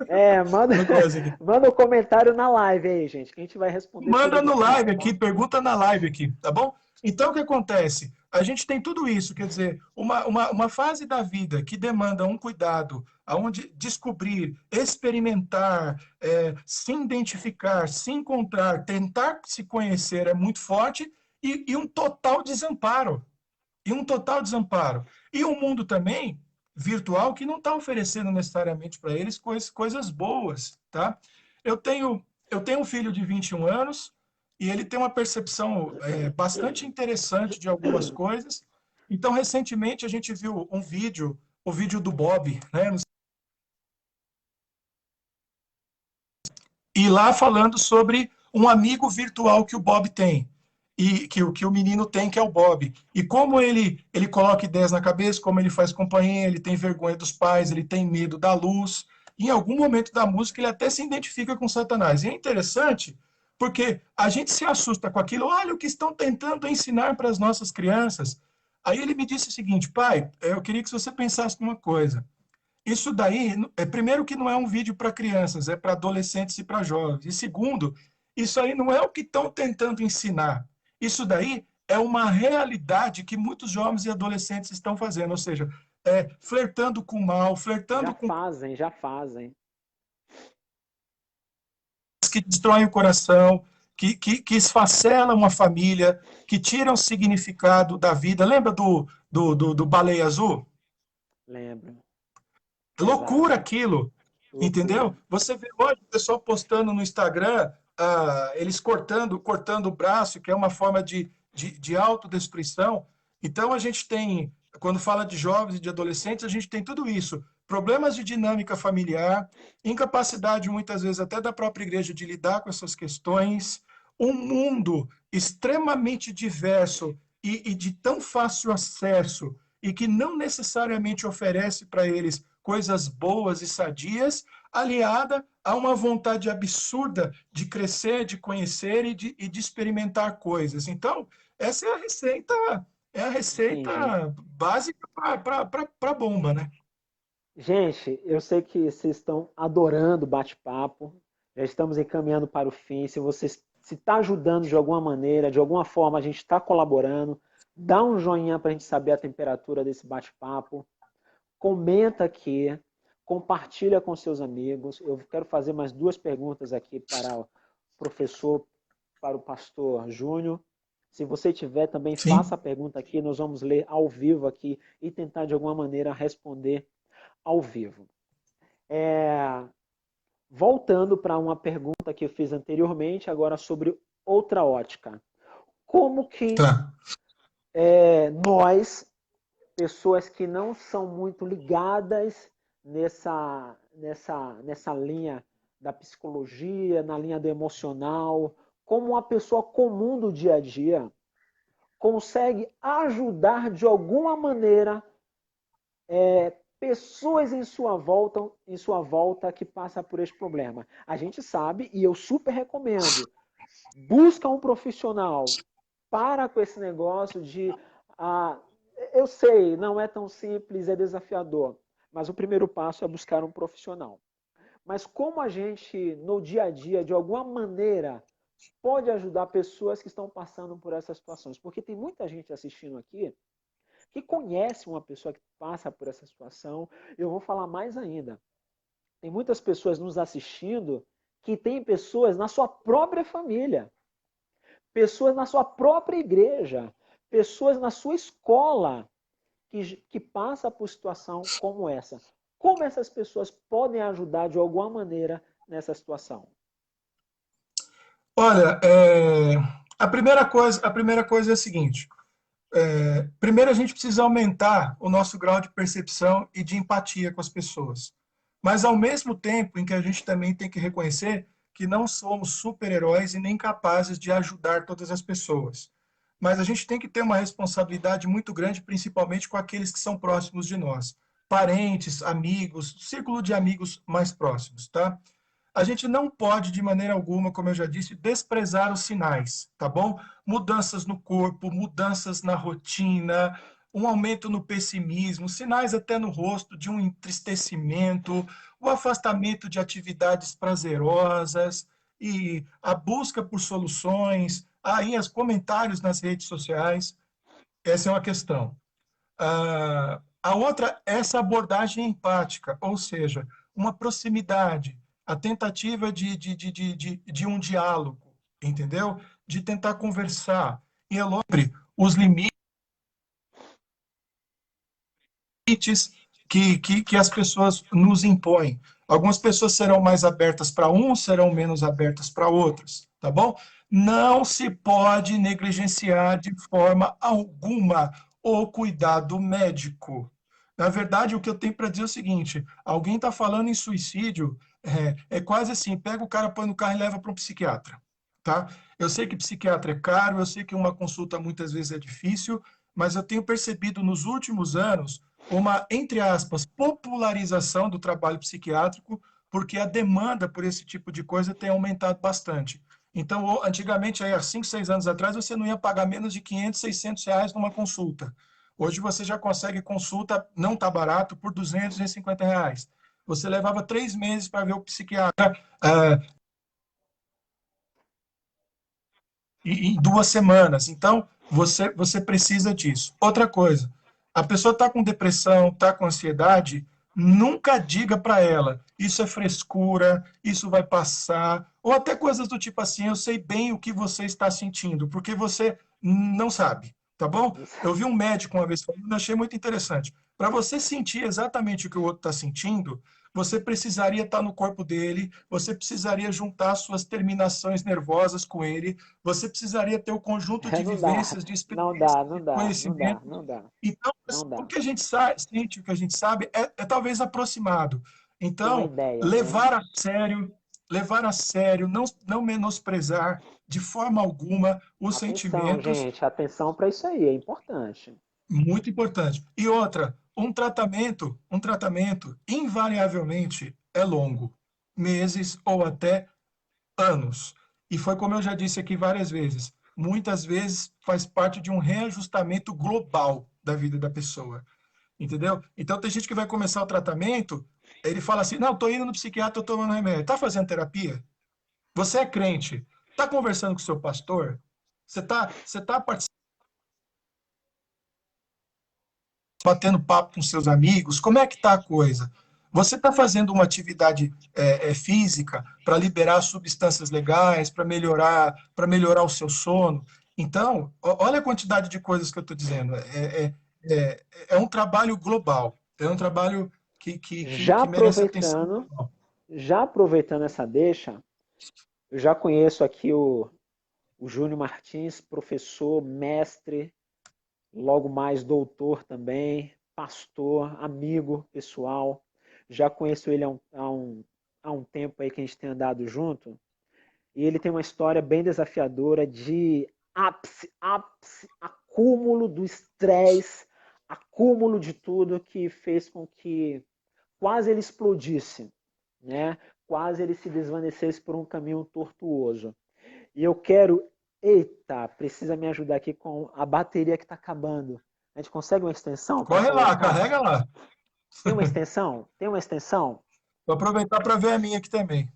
É, manda, no coisa aqui. manda um comentário na live aí, gente, que a gente vai responder Manda todos no aqui, live tá aqui, bom? pergunta na live aqui, tá bom? Então, o que acontece? A gente tem tudo isso, quer dizer, uma fase da vida que demanda um cuidado, aonde descobrir, experimentar, se identificar, se encontrar, tentar se conhecer é muito forte e um total desamparo. E um total desamparo. E um mundo também virtual que não está oferecendo necessariamente para eles coisas boas, tá? Eu tenho, eu tenho um filho de 21 anos e ele tem uma percepção bastante interessante de algumas coisas. Então, recentemente, a gente viu um vídeo o vídeo do Bob, né? E lá falando sobre um amigo virtual que o Bob tem. E que o menino tem, que é o Bob. E como ele coloca ideias na cabeça, como ele faz companhia, ele tem vergonha dos pais, ele tem medo da luz. Em algum momento da música, ele até se identifica com Satanás. E é interessante porque a gente se assusta com aquilo. Olha o que estão tentando ensinar para as nossas crianças. Aí ele me disse o seguinte, pai, eu queria que você pensasse numa coisa. Isso daí, primeiro que não é um vídeo para crianças, é para adolescentes e para jovens. E segundo, isso aí não é o que estão tentando ensinar. Isso daí é uma realidade que muitos jovens e adolescentes estão fazendo, ou seja, flertando com o mal, Já flertando com fazem, já fazem. coisas que destroem o coração, que esfacelam a família, que tiram o significado da vida. Lembra do Baleia Azul? Lembro. Loucura Exato. aquilo. Entendeu? Loucura. Você vê hoje o pessoal postando no Instagram, eles cortando o braço, que é uma forma de autodestruição. Então, a gente tem, quando fala de jovens e de adolescentes, a gente tem tudo isso. Problemas de dinâmica familiar, incapacidade, muitas vezes, até da própria igreja de lidar com essas questões, um mundo extremamente diverso e de tão fácil acesso, e que não necessariamente oferece para eles coisas boas e sadias, aliada a uma vontade absurda de crescer, de conhecer e de experimentar coisas. Então, essa é a Entendi. receita básica para a bomba, né? Gente, eu sei que vocês estão adorando o bate-papo. Já estamos encaminhando para o fim. Se você se está ajudando de alguma maneira, de alguma forma, a gente está colaborando. Dá um joinha para a gente saber a temperatura desse bate-papo. Comenta aqui, compartilha com seus amigos. Eu quero fazer mais duas perguntas aqui para o professor, para o pastor Júnior. Se você tiver também, faça Sim, a pergunta aqui, nós vamos ler ao vivo aqui e tentar de alguma maneira responder ao vivo. É, voltando para uma pergunta que eu fiz anteriormente, agora sobre outra ótica. Como que tá. nós, pessoas que não são muito ligadas nessa linha da psicologia, na linha do emocional, como uma pessoa comum do dia a dia, consegue ajudar de alguma maneira pessoas em sua volta que passam por esse problema. A gente sabe, e eu super recomendo, busca um profissional, para com esse negócio de ah, eu sei, não é tão simples, é desafiador, mas o primeiro passo é buscar um profissional. Mas como a gente, no dia a dia, de alguma maneira, pode ajudar pessoas que estão passando por essas situações? Porque tem muita gente assistindo aqui que conhece uma pessoa que passa por essa situação. Eu vou falar mais ainda. Tem muitas pessoas nos assistindo que têm pessoas na sua própria família, pessoas na sua própria igreja, pessoas na sua escola que passa por situação como essa. Como essas pessoas podem ajudar de alguma maneira nessa situação? Olha, a primeira coisa é a seguinte. Primeiro, a gente precisa aumentar o nosso grau de percepção e de empatia com as pessoas. Mas, ao mesmo tempo em que a gente também tem que reconhecer que não somos super-heróis e nem capazes de ajudar todas as pessoas. Mas a gente tem que ter uma responsabilidade muito grande, principalmente com aqueles que são próximos de nós. Parentes, amigos, círculo de amigos mais próximos, tá? A gente não pode, de maneira alguma, como eu já disse, desprezar os sinais, tá bom? Mudanças no corpo, mudanças na rotina, um aumento no pessimismo, sinais até no rosto de um entristecimento, o afastamento de atividades prazerosas e a busca por soluções, aí os comentários nas redes sociais, essa é uma questão. A outra, essa abordagem empática, ou seja, uma proximidade, a tentativa de um diálogo, entendeu? De tentar conversar. E é lógico, os limites que as pessoas nos impõem. Algumas pessoas serão mais abertas para uns, serão menos abertas para outras, tá bom? Não se pode negligenciar de forma alguma o cuidado médico. Na verdade, o que eu tenho para dizer é o seguinte: alguém está falando em suicídio, é quase assim, pega o cara, põe no carro e leva para um psiquiatra, tá? Eu sei que psiquiatra é caro, eu sei que uma consulta muitas vezes é difícil, mas eu tenho percebido nos últimos anos uma, entre aspas, popularização do trabalho psiquiátrico, porque a demanda por esse tipo de coisa tem aumentado bastante. Então, antigamente, aí, há 5, 6 anos atrás, você não ia pagar menos de 500, 600 reais numa consulta. Hoje você já consegue consulta, não está barato, por 250 reais. Você levava 3 meses para ver o psiquiatra em 2 semanas. Então, você precisa disso. Outra coisa, a pessoa está com depressão, está com ansiedade, nunca diga para ela, isso é frescura, isso vai passar, ou até coisas do tipo assim, eu sei bem o que você está sentindo, porque você não sabe, tá bom? Eu vi um médico uma vez falando, eu achei muito interessante. Para você sentir exatamente o que o outro está sentindo, você precisaria estar no corpo dele, você precisaria juntar suas terminações nervosas com ele, você precisaria ter o conjunto de Não dá, vivências, de não experiências, dá, de não dá, não dá, conhecimento. não dá, Então, não o dá. que a gente sente, o que a gente sabe, é talvez aproximado. Tem uma Então, ideia, né? levar a sério, não menosprezar de forma alguma os Atenção, sentimentos, gente, atenção para isso aí, é importante. muito importante. E outra, um tratamento invariavelmente é longo, meses ou até anos. E foi como eu já disse aqui várias vezes, muitas vezes faz parte de um reajustamento global da vida da pessoa, entendeu? Então tem gente que vai começar o tratamento, ele fala assim: "Não, tô indo no psiquiatra, tô tomando remédio". Tá fazendo terapia? Você é crente? Tá conversando com o seu pastor? Você tá batendo papo com seus amigos? Como é que tá a coisa? Você está fazendo uma atividade física para liberar substâncias legais, para melhorar o seu sono? Então, olha a quantidade de coisas que eu estou dizendo. É um trabalho global. É um trabalho Já que merece atenção aproveitando, global. já aproveitando essa deixa, eu já conheço aqui o Júnior Martins, professor, mestre, logo mais doutor também, pastor, amigo pessoal. Já conheço ele há um tempo aí que a gente tem andado junto. E ele tem uma história bem desafiadora de ápice, acúmulo do estresse, acúmulo de tudo que fez com que quase ele explodisse, né? Quase ele se desvanecesse por um caminho tortuoso. E eu quero, eita, precisa me ajudar aqui com a bateria que está acabando. A gente consegue uma extensão para Corre lá, colocar? carrega lá. Tem uma extensão? Tem uma extensão? Vou aproveitar para ver a minha aqui também.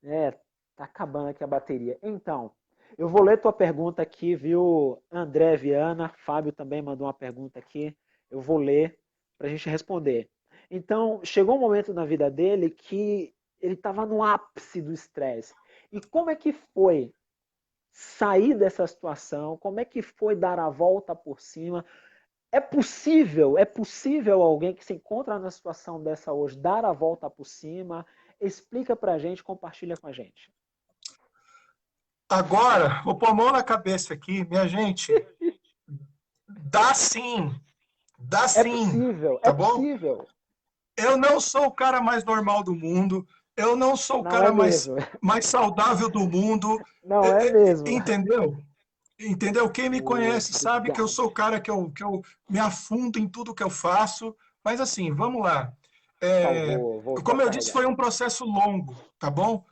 É, tá acabando aqui a bateria. Então, eu vou ler tua pergunta aqui, viu, André Viana? Fábio também mandou uma pergunta aqui. Eu vou ler para a gente responder. Então, chegou um momento na vida dele que ele estava no ápice do estresse. E como é que foi sair dessa situação? Como é que foi dar a volta por cima? É possível alguém que se encontra na situação dessa hoje dar a volta por cima? Explica pra gente, compartilha com a gente. Agora, vou pôr a mão na cabeça aqui, minha gente. Dá sim, dá É sim, possível, é tá bom? possível. Eu não sou o cara mais normal do mundo, eu não sou o Não é cara mais, mesmo. mais saudável do mundo, Não é mesmo. entendeu? Entendeu? Quem me conhece sabe que eu Obrigado. sou o cara que eu me afundo em tudo que eu faço, mas assim, vamos lá. Voltou a Como eu disse, carregar. foi um processo longo, tá bom?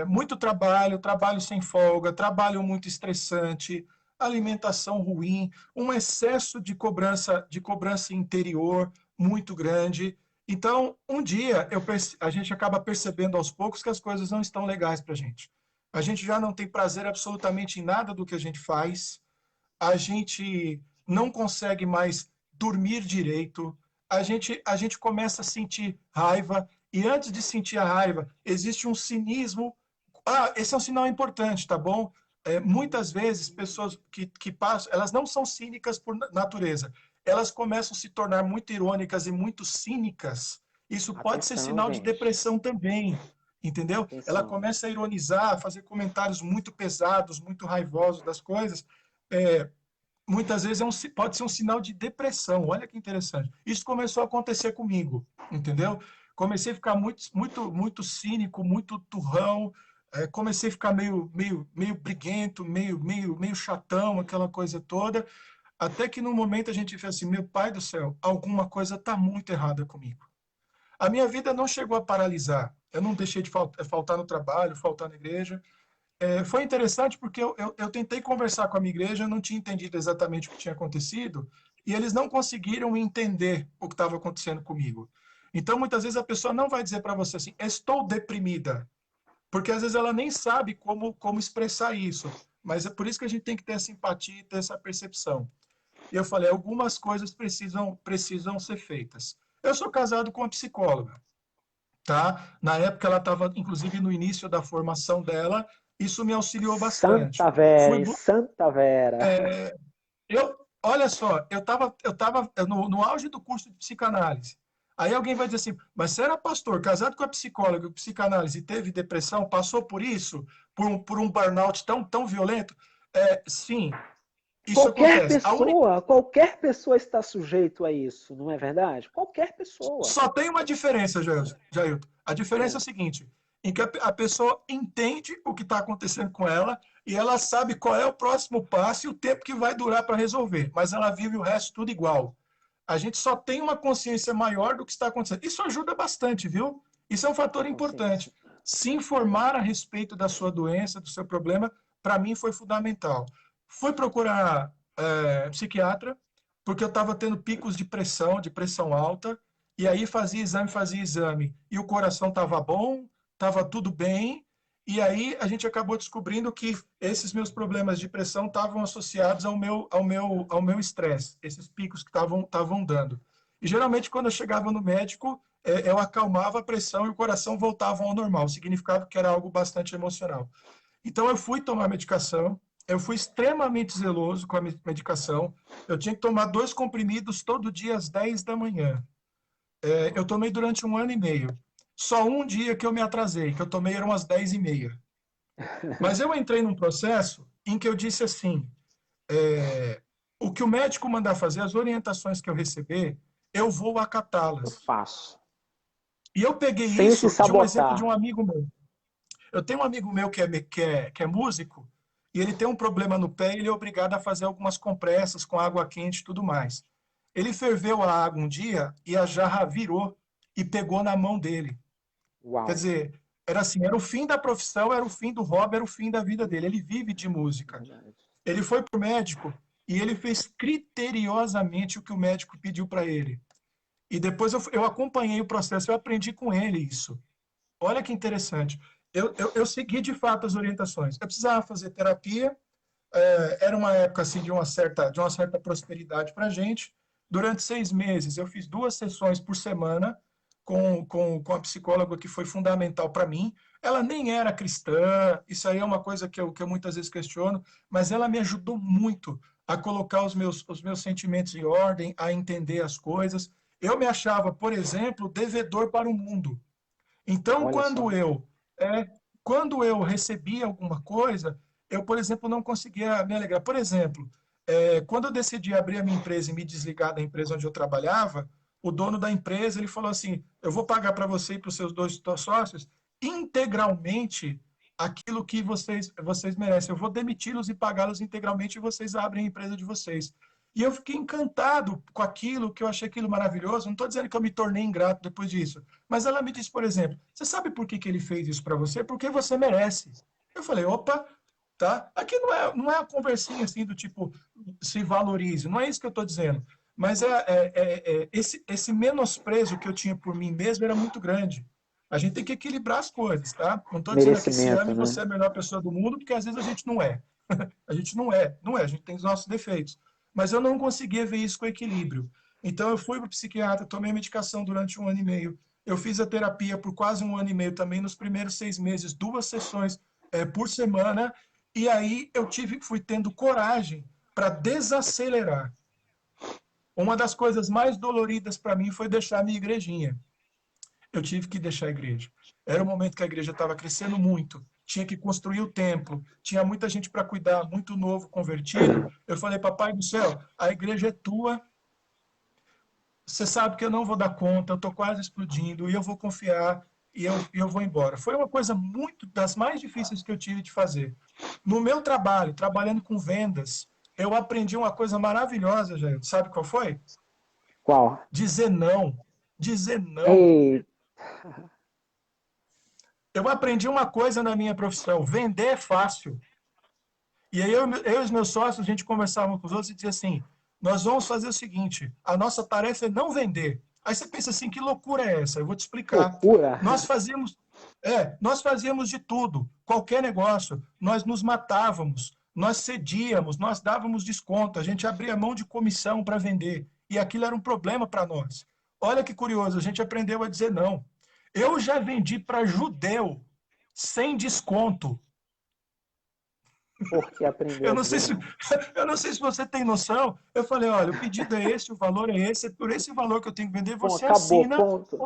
Muito trabalho, trabalho sem folga, trabalho muito estressante, alimentação ruim, um excesso de cobrança interior muito grande. Então, um dia a gente acaba percebendo aos poucos que as coisas não estão legais para a gente. A gente já não tem prazer absolutamente em nada do que a gente faz, a gente não consegue mais dormir direito, a gente começa a sentir raiva, e antes de sentir a raiva, existe um cinismo. Ah, esse é um sinal importante, tá bom? Muitas vezes, pessoas que passam, elas não são cínicas por natureza, elas começam a se tornar muito irônicas e muito cínicas. Isso pode ser Atenção, sinal de gente. depressão também, entendeu? Ela Atenção. começa a ironizar, a fazer comentários muito pesados, muito raivosos das coisas, é, muitas vezes pode ser um sinal de depressão. Olha que interessante. Isso começou a acontecer comigo, entendeu? Comecei a ficar muito cínico, muito turrão. Comecei a ficar meio briguento, meio chatão, aquela coisa toda. Até que no momento a gente fez assim, meu pai do céu, alguma coisa está muito errada comigo. A minha vida não chegou a paralisar. Eu não deixei de faltar no trabalho, faltar na igreja. Foi interessante porque eu tentei conversar com a minha igreja, eu não tinha entendido exatamente o que tinha acontecido, e eles não conseguiram entender o que estava acontecendo comigo. Então, muitas vezes a pessoa não vai dizer para você assim, estou deprimida, porque às vezes ela nem sabe como expressar isso. Mas é por isso que a gente tem que ter essa empatia e ter essa percepção. E eu falei, algumas coisas precisam ser feitas. Eu sou casado com uma psicóloga, tá? Na época ela estava, inclusive, no início da formação dela, isso me auxiliou bastante. Santa Vera, Fui, hein? Santa Vera. olha só, eu tava no auge do curso de psicanálise. Aí alguém vai dizer assim, mas você era pastor, casado com a psicóloga, psicanálise, e teve depressão, passou por isso, por um burnout tão violento? Sim, isso acontece. Qualquer pessoa está sujeito a isso, não é verdade? Qualquer pessoa. Só tem uma diferença, Jailton. A diferença é É, o seguinte, em que a pessoa entende o que está acontecendo com ela e ela sabe qual é o próximo passo e o tempo que vai durar para resolver, mas ela vive o resto tudo igual. A gente só tem uma consciência maior do que está acontecendo. Isso ajuda bastante, viu? Isso é um fator consciência. importante. Se informar a respeito da sua doença, do seu problema, para mim foi fundamental. Fui procurar psiquiatra, porque eu estava tendo picos de pressão alta, e aí fazia exame, e o coração estava bom, estava tudo bem, e aí a gente acabou descobrindo que esses meus problemas de pressão estavam associados ao meu estresse, esses picos que estavam dando. E geralmente quando eu chegava no médico, eu acalmava a pressão e o coração voltava ao normal, significava que era algo bastante emocional. Então eu fui tomar medicação, eu fui extremamente zeloso com a medicação, eu tinha que tomar 2 comprimidos todo dia às 10 da manhã. Eu tomei durante 1 ano e meio. Só um dia que eu me atrasei, que eu tomei eram às 10h30. Mas eu entrei num processo em que eu disse assim, o que o médico mandar fazer, as orientações que eu receber, eu vou Eu acatá-las. faço. E eu peguei Sem se isso de um exemplo de sabotar. um amigo meu. Eu tenho um amigo meu que é músico, e ele tem um problema no pé e ele é obrigado a fazer algumas compressas com água quente e tudo mais. Ele ferveu a água um dia e a jarra virou e pegou na mão dele. Quer Uau. dizer, era assim, era o fim da profissão, era o fim do hobby, era o fim da vida dele. Ele vive de música. Verdade. Ele foi para o médico e ele fez criteriosamente o que o médico pediu para ele. E depois eu acompanhei o processo, eu aprendi com ele isso. Olha que interessante. Eu segui de fato as orientações. Eu precisava fazer terapia, era uma época assim de uma certa prosperidade para a gente. Durante 6 meses, eu fiz 2 sessões por semana com a psicóloga que foi fundamental para mim. Ela nem era cristã, isso aí é uma coisa que eu muitas vezes questiono, mas ela me ajudou muito a colocar os meus sentimentos em ordem, a entender as coisas. Eu me achava, por exemplo, devedor para o mundo. Então, Olha quando só. eu é, quando eu recebia alguma coisa, eu, por exemplo, não conseguia me alegrar. Por exemplo, quando eu decidi abrir a minha empresa e me desligar da empresa onde eu trabalhava, o dono da empresa ele falou assim: eu vou pagar para você e para os seus 2 sócios integralmente aquilo que vocês merecem. Eu vou demiti-los e pagá-los integralmente e vocês abrem a empresa de vocês. E eu fiquei encantado com aquilo, que eu achei aquilo maravilhoso. Não estou dizendo que eu me tornei ingrato depois disso. Mas ela me disse, por exemplo, você sabe por que ele fez isso para você? Porque você merece. Eu falei, opa, tá? Aqui não é uma conversinha assim do tipo, se valorize, não é isso que eu estou dizendo. Mas esse menosprezo que eu tinha por mim mesmo era muito grande. A gente tem que equilibrar as coisas, tá? Não estou dizendo que se Merecimento, ame né? você é a melhor pessoa do mundo, porque às vezes a gente não é. A gente não é, a gente tem os nossos defeitos. Mas eu não conseguia ver isso com equilíbrio. Então eu fui para o psiquiatra, tomei medicação durante 1 ano e meio. Eu fiz a terapia por quase 1 ano e meio também, nos primeiros 6 meses, 2 sessões por semana. E aí fui tendo coragem para desacelerar. Uma das coisas mais doloridas para mim foi deixar a minha igrejinha. Eu tive que deixar a igreja. Era um momento que a igreja estava crescendo muito. tinha que construir o templo, tinha muita gente para cuidar, muito novo convertido. Eu falei, papai do céu, a igreja é tua, você sabe que eu não vou dar conta, eu estou quase explodindo, e eu vou confiar, e eu vou embora. Foi uma coisa muito das mais difíceis que eu tive de fazer. No meu trabalho, trabalhando com vendas, eu aprendi uma coisa maravilhosa, gente. Sabe qual foi? Qual? Dizer não. Dizer não. Ei, Eu aprendi uma coisa na minha profissão: vender é fácil. E aí eu e os meus sócios, a gente conversava com os outros e dizia assim: nós vamos fazer o seguinte, a nossa tarefa é não vender. Aí você pensa assim, que loucura é essa? Eu vou te explicar. loucura. Nós fazíamos, nós fazíamos de tudo, qualquer negócio. Nós nos matávamos, nós cedíamos, nós dávamos desconto, a gente abria mão de comissão para vender. E aquilo era um problema para nós. Olha que curioso, a gente aprendeu a dizer não. Eu já vendi para judeu sem desconto. Porque aprendeu Eu a não sei dizer se, não. eu não sei se você tem noção. Eu falei, olha, o pedido é esse, o valor é esse, é por esse valor que eu tenho que vender, Bom, você acabou, assina, ponto.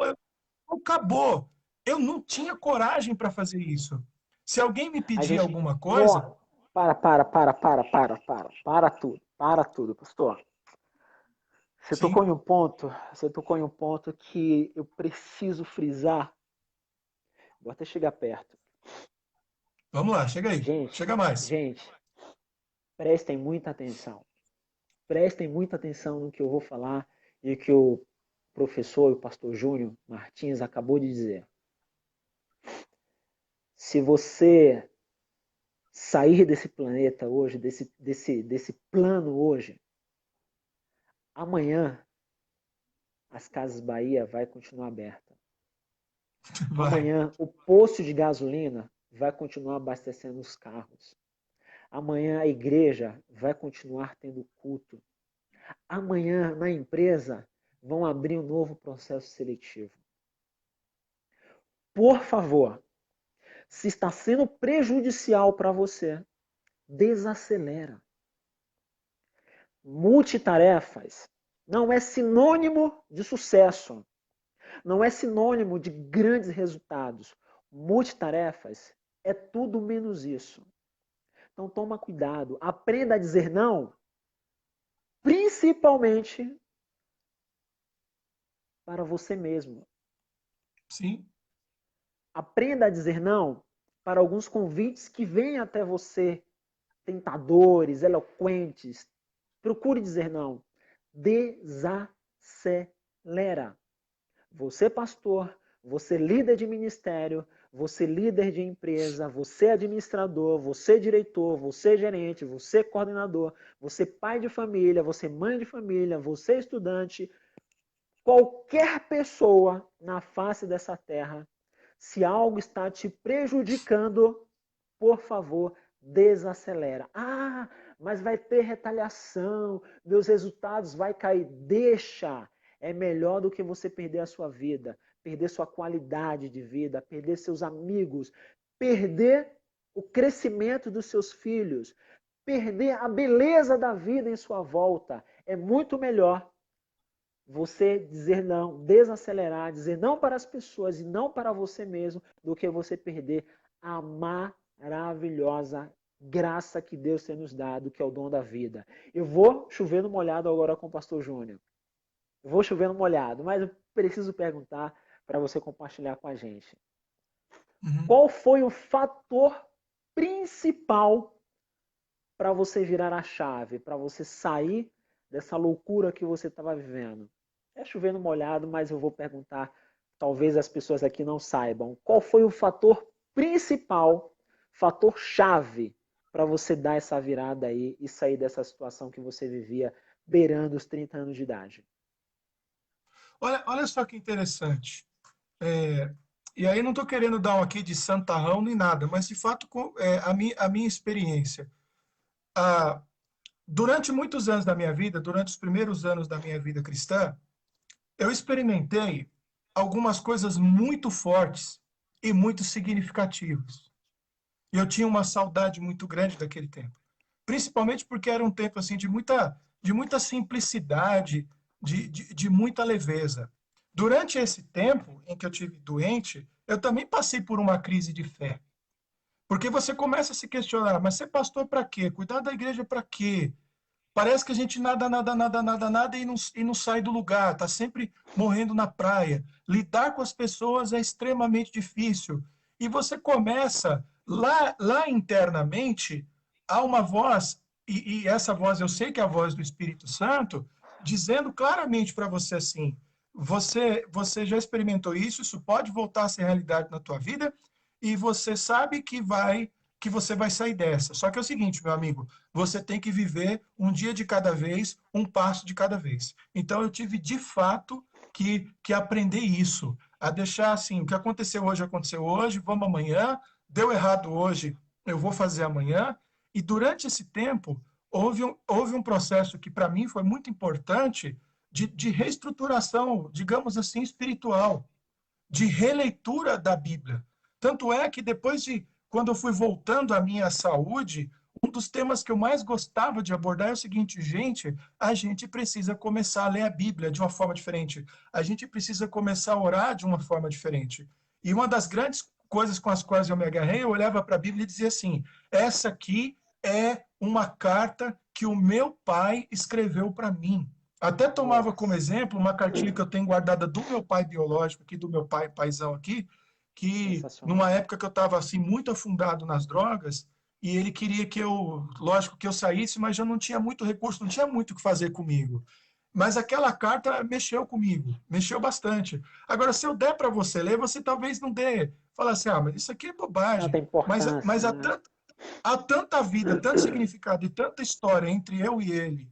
ou acabou. Eu não tinha coragem para fazer isso. Se alguém me A pedir gente. alguma coisa, No... Para tudo, pastor. sim, Você tocou em um ponto que eu preciso frisar. Vou até chegar perto. vamos lá, chega aí, Gente, chega mais. gente, prestem muita atenção. Prestem muita atenção no que eu vou falar e o que o professor, o pastor Júnior Martins, acabou de dizer. Se você sair desse planeta hoje, desse plano hoje, amanhã as Casas Bahia vai continuar aberta. Vai. Amanhã o posto de gasolina vai continuar abastecendo os carros. Amanhã a igreja vai continuar tendo culto. Amanhã na empresa vão abrir um novo processo seletivo. Por favor, se está sendo prejudicial para você, desacelera. Multitarefas não é sinônimo de sucesso, não é sinônimo de grandes resultados. Multitarefas é tudo menos isso. Então toma cuidado, aprenda a dizer não, principalmente para você mesmo. Sim, Aprenda a dizer não para alguns convites que vêm até você, tentadores, eloquentes. Procure dizer não. Desacelera. Você, pastor, você líder de ministério, você líder de empresa, você administrador, você diretor, você gerente, você coordenador, você pai de família, você mãe de família, você estudante, qualquer pessoa na face dessa terra, se algo está te prejudicando, por favor, desacelera. Ah, mas vai ter retaliação, meus resultados vai cair. Deixa. É melhor do que você perder a sua vida, perder sua qualidade de vida, perder seus amigos, perder o crescimento dos seus filhos, perder a beleza da vida em sua volta. É muito melhor você dizer não, desacelerar, dizer não para as pessoas e não para você mesmo, do que você perder a maravilhosa graça que Deus tem nos dado, que é o dom da vida. Eu vou chover no molhado agora com o pastor Júnior. Eu vou chover no molhado, mas eu preciso perguntar para você compartilhar com a gente. uhum. Qual foi o fator principal para você virar a chave, para você sair dessa loucura que você estava vivendo? É chovendo molhado, mas eu vou perguntar, talvez as pessoas aqui não saibam, qual foi o fator principal, fator chave para você dar essa virada aí e sair dessa situação que você vivia beirando os 30 anos de idade? Olha só que interessante. E aí não estou querendo dar um aqui de santarrão nem nada, mas de fato a minha experiência. Ah, durante muitos anos da minha vida, durante os primeiros anos da minha vida cristã, eu experimentei algumas coisas muito fortes e muito significativas. E eu tinha uma saudade muito grande daquele tempo. Principalmente porque era um tempo assim de muita simplicidade, de muita leveza. Durante esse tempo em que eu tive doente, eu também passei por uma crise de fé. Porque você começa a se questionar, mas ser pastor para quê? Cuidar da igreja para quê? Parece que a gente nada e não sai do lugar, está sempre morrendo na praia. Lidar com as pessoas é extremamente difícil. E você começa, lá internamente, há uma voz, e essa voz eu sei que é a voz do Espírito Santo, dizendo claramente para você assim: você já experimentou isso, isso pode voltar a ser realidade na tua vida, e você sabe que você vai sair dessa. Só que é o seguinte, meu amigo, você tem que viver um dia de cada vez, um passo de cada vez. Então eu tive de fato que aprender isso, a deixar assim, o que aconteceu hoje, vamos amanhã, deu errado hoje, eu vou fazer amanhã. E durante esse tempo, houve um processo que para mim foi muito importante de reestruturação, digamos assim, espiritual, de releitura da Bíblia. Tanto é que depois de, quando eu fui voltando à minha saúde, um dos temas que eu mais gostava de abordar é o seguinte: gente, a gente precisa começar a ler a Bíblia de uma forma diferente. A gente precisa começar a orar de uma forma diferente. E uma das grandes coisas com as quais eu me agarrei, eu olhava para a Bíblia e dizia assim: essa aqui é uma carta que o meu pai escreveu para mim. Até tomava como Nossa, exemplo uma cartinha que eu tenho guardada do meu pai biológico aqui, do meu paizão aqui, que sensacional. numa época que eu estava assim muito afundado nas drogas, e ele queria que eu, lógico, que eu saísse, mas eu não tinha muito recurso, não tinha muito o que fazer comigo. Mas aquela carta mexeu comigo, mexeu bastante. Agora, se eu der para você ler, você talvez não dê. Fala assim, mas isso aqui é Ela bobagem. tem importância, Mas né? há tanta vida, tanto significado e tanta história entre eu e ele,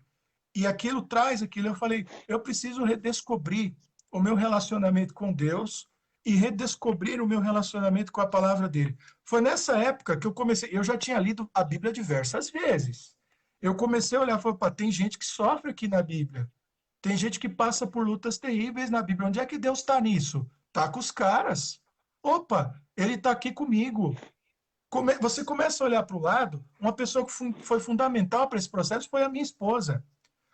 e aquilo traz aquilo. Eu falei, eu preciso redescobrir o meu relacionamento com Deus e redescobrir o meu relacionamento com a palavra dele. Foi nessa época que eu comecei, eu já tinha lido a Bíblia diversas vezes. Eu comecei a olhar e falei, tem gente que sofre aqui na Bíblia. Tem gente que passa por lutas terríveis na Bíblia. Onde é que Deus está nisso? Tá com os caras. Opa, ele está aqui comigo. Você começa a olhar para o lado, uma pessoa que foi fundamental para esse processo foi a minha esposa.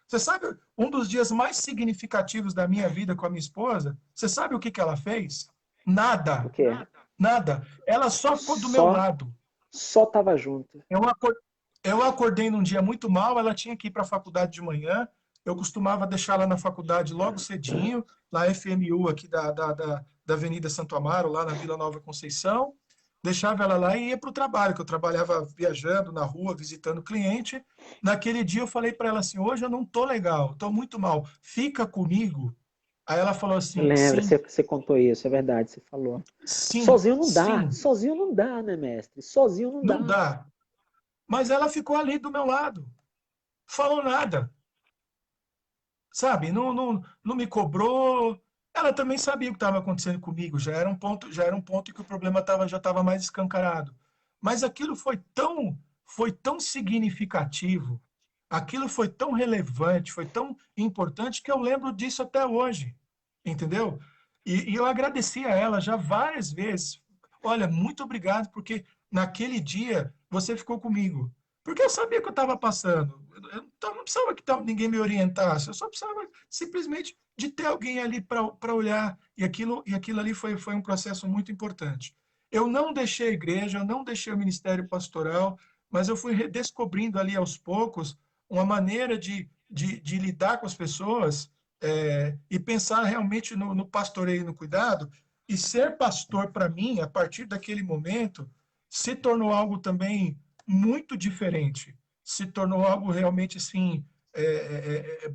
Você sabe, um dos dias mais significativos da minha vida com a minha esposa, você sabe o que que ela fez? O Nada, quê? nada. Ela só ficou do meu Só, lado. só tava junto. Eu, acor- eu acordei num dia muito mal, ela tinha que ir para a faculdade de manhã. Eu costumava deixá-la na faculdade logo cedinho, lá FMU, aqui da Avenida Santo Amaro, lá na Vila Nova Conceição. Deixava ela lá e ia para o trabalho, que eu trabalhava viajando na rua, visitando cliente. Naquele dia eu falei para ela assim: hoje eu não estou legal, estou muito mal, fica comigo. Aí ela falou assim: Lembra, sim, você contou isso, é verdade, você falou. sim, sim, Sozinho não dá, né, mestre? Sozinho não não dá. dá. Mas ela ficou ali do meu lado, falou nada. Sabe? Não me cobrou. Ela também sabia o que estava acontecendo comigo, já era um ponto em que o problema já estava mais escancarado. Mas aquilo foi tão significativo, aquilo foi tão relevante, foi tão importante que eu lembro disso até hoje, entendeu? E eu agradeci a ela já várias vezes. Olha, muito obrigado, porque naquele dia você ficou comigo. Porque eu sabia que eu estava passando. Não precisava que ninguém me orientasse, eu só precisava simplesmente de ter alguém ali para olhar. E aquilo ali foi um processo muito importante. Eu não deixei a igreja, eu não deixei o ministério pastoral, mas eu fui redescobrindo ali aos poucos uma maneira de lidar com as pessoas, e pensar realmente no pastoreio e no cuidado. E ser pastor, para mim, a partir daquele momento, se tornou algo também muito diferente. Se tornou algo realmente assim,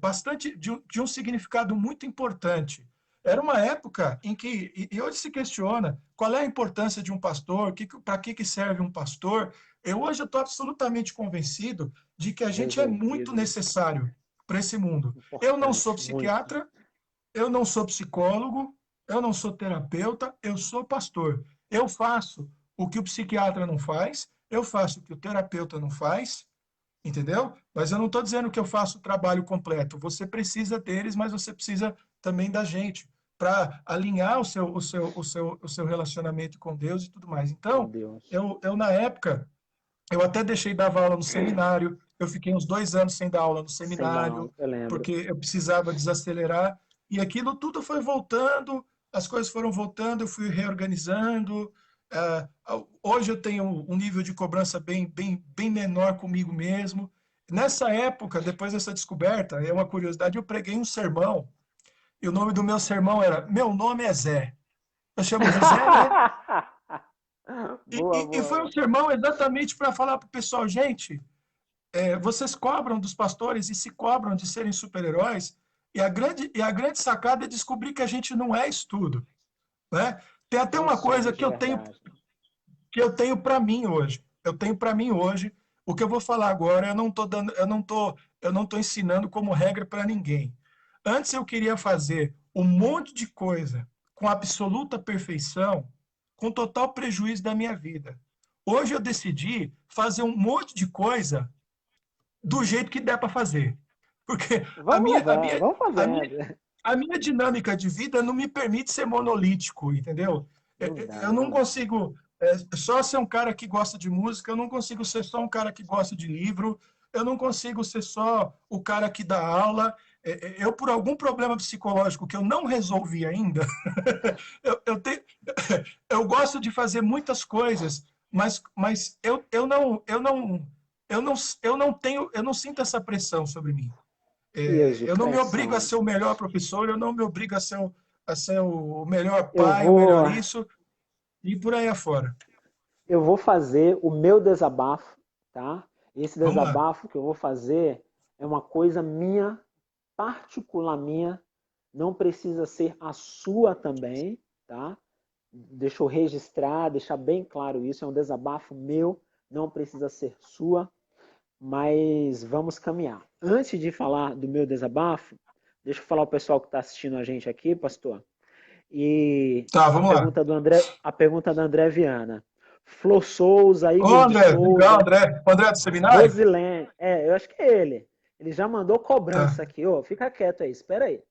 bastante de um significado muito importante. Era uma época em que, e hoje se questiona qual é a importância de um pastor, para que serve um pastor. Hoje eu estou absolutamente convencido de que a gente é muito Resolvido. necessário para esse mundo. Eu não sou Importante, muito. psiquiatra, eu não sou psicólogo, eu não sou terapeuta, eu sou pastor. Eu faço o que o psiquiatra não faz, eu faço o que o terapeuta não faz, entendeu? Mas eu não estou dizendo que eu faço o trabalho completo. Você precisa deles, mas você precisa também da gente para alinhar o seu relacionamento com Deus e tudo mais. Com Então, Deus. na época, eu até deixei de dar aula no seminário, eu fiquei uns 2 anos sem dar aula no Sem dar seminário, aula, eu lembro. porque eu precisava desacelerar, e aquilo tudo foi voltando, as coisas foram voltando, eu fui reorganizando, Hoje eu tenho um nível de cobrança bem menor comigo mesmo. Nessa época, depois dessa descoberta, é uma curiosidade, eu preguei um sermão, e o nome do meu sermão era Meu Nome é Zé. Eu chamo de Zé, né? E, Boa, e foi um boa. sermão exatamente para falar para o pessoal, gente, vocês cobram dos pastores e se cobram de serem super-heróis, e a grande sacada é descobrir que a gente não é isso tudo, né? Tem até Não uma coisa somos de verdade. que eu tenho para mim hoje. Eu tenho para mim hoje. O que eu vou falar agora, eu não estou dando, eu não tô ensinando como regra para ninguém. Antes eu queria fazer um monte de coisa com absoluta perfeição, com total prejuízo da minha vida. Hoje eu decidi fazer um monte de coisa do jeito que der para fazer. Porque a Vamos minha, a levando, minha, vamos a minha, fazendo. a minha dinâmica de vida não me permite ser monolítico, entendeu? Não dá, Eu não não dá. consigo só ser um cara que gosta de música, eu não consigo ser só um cara que gosta de livro, eu não consigo ser só o cara que dá aula. Eu, por algum problema psicológico que eu não resolvi ainda, eu, tenho, eu gosto de fazer muitas coisas, mas eu não sinto essa pressão sobre mim. Peso, Eu não me obrigo a pressão. ser o melhor professor, eu não me obrigo a ser o melhor Eu pai, o melhor vou, isso, e por aí afora. eu vou fazer o meu desabafo, tá? Esse Vamos lá. desabafo que eu vou fazer é uma coisa minha, particular minha, não precisa ser a sua também, tá? Deixa eu registrar, deixar bem claro isso, é um desabafo meu, não precisa ser sua, mas vamos caminhar. Antes de falar do meu desabafo, deixa eu falar o pessoal que está assistindo a gente aqui, pastor. E Tá, vamos lá. A pergunta da André Viana. Flor Souza, Ô, Igor de André, legal, Souza, André. O André do seminário? Rosilene. Eu acho que é ele. Ele já mandou Tá. cobrança aqui. Ô, fica quieto aí, espera aí. É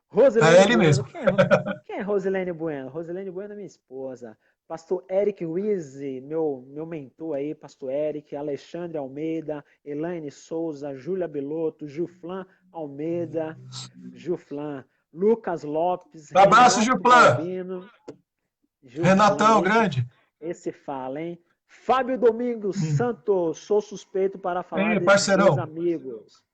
Rosilene ele Bueno. mesmo. Quem é Rosilene Bueno? Rosilene Bueno é minha esposa. Pastor Eric Wizzi, meu mentor aí, Pastor Eric, Alexandre Almeida, Elaine Souza, Júlia Belotto, Gilflan Almeida, Gilflan, Lucas Lopes, Abraço, Renato Gilplan. Balbino, Gilflan, Renatão, grande. esse fala, hein? Fábio Domingos Santos, sou suspeito para falar Ei, desses dois parceirão. amigos.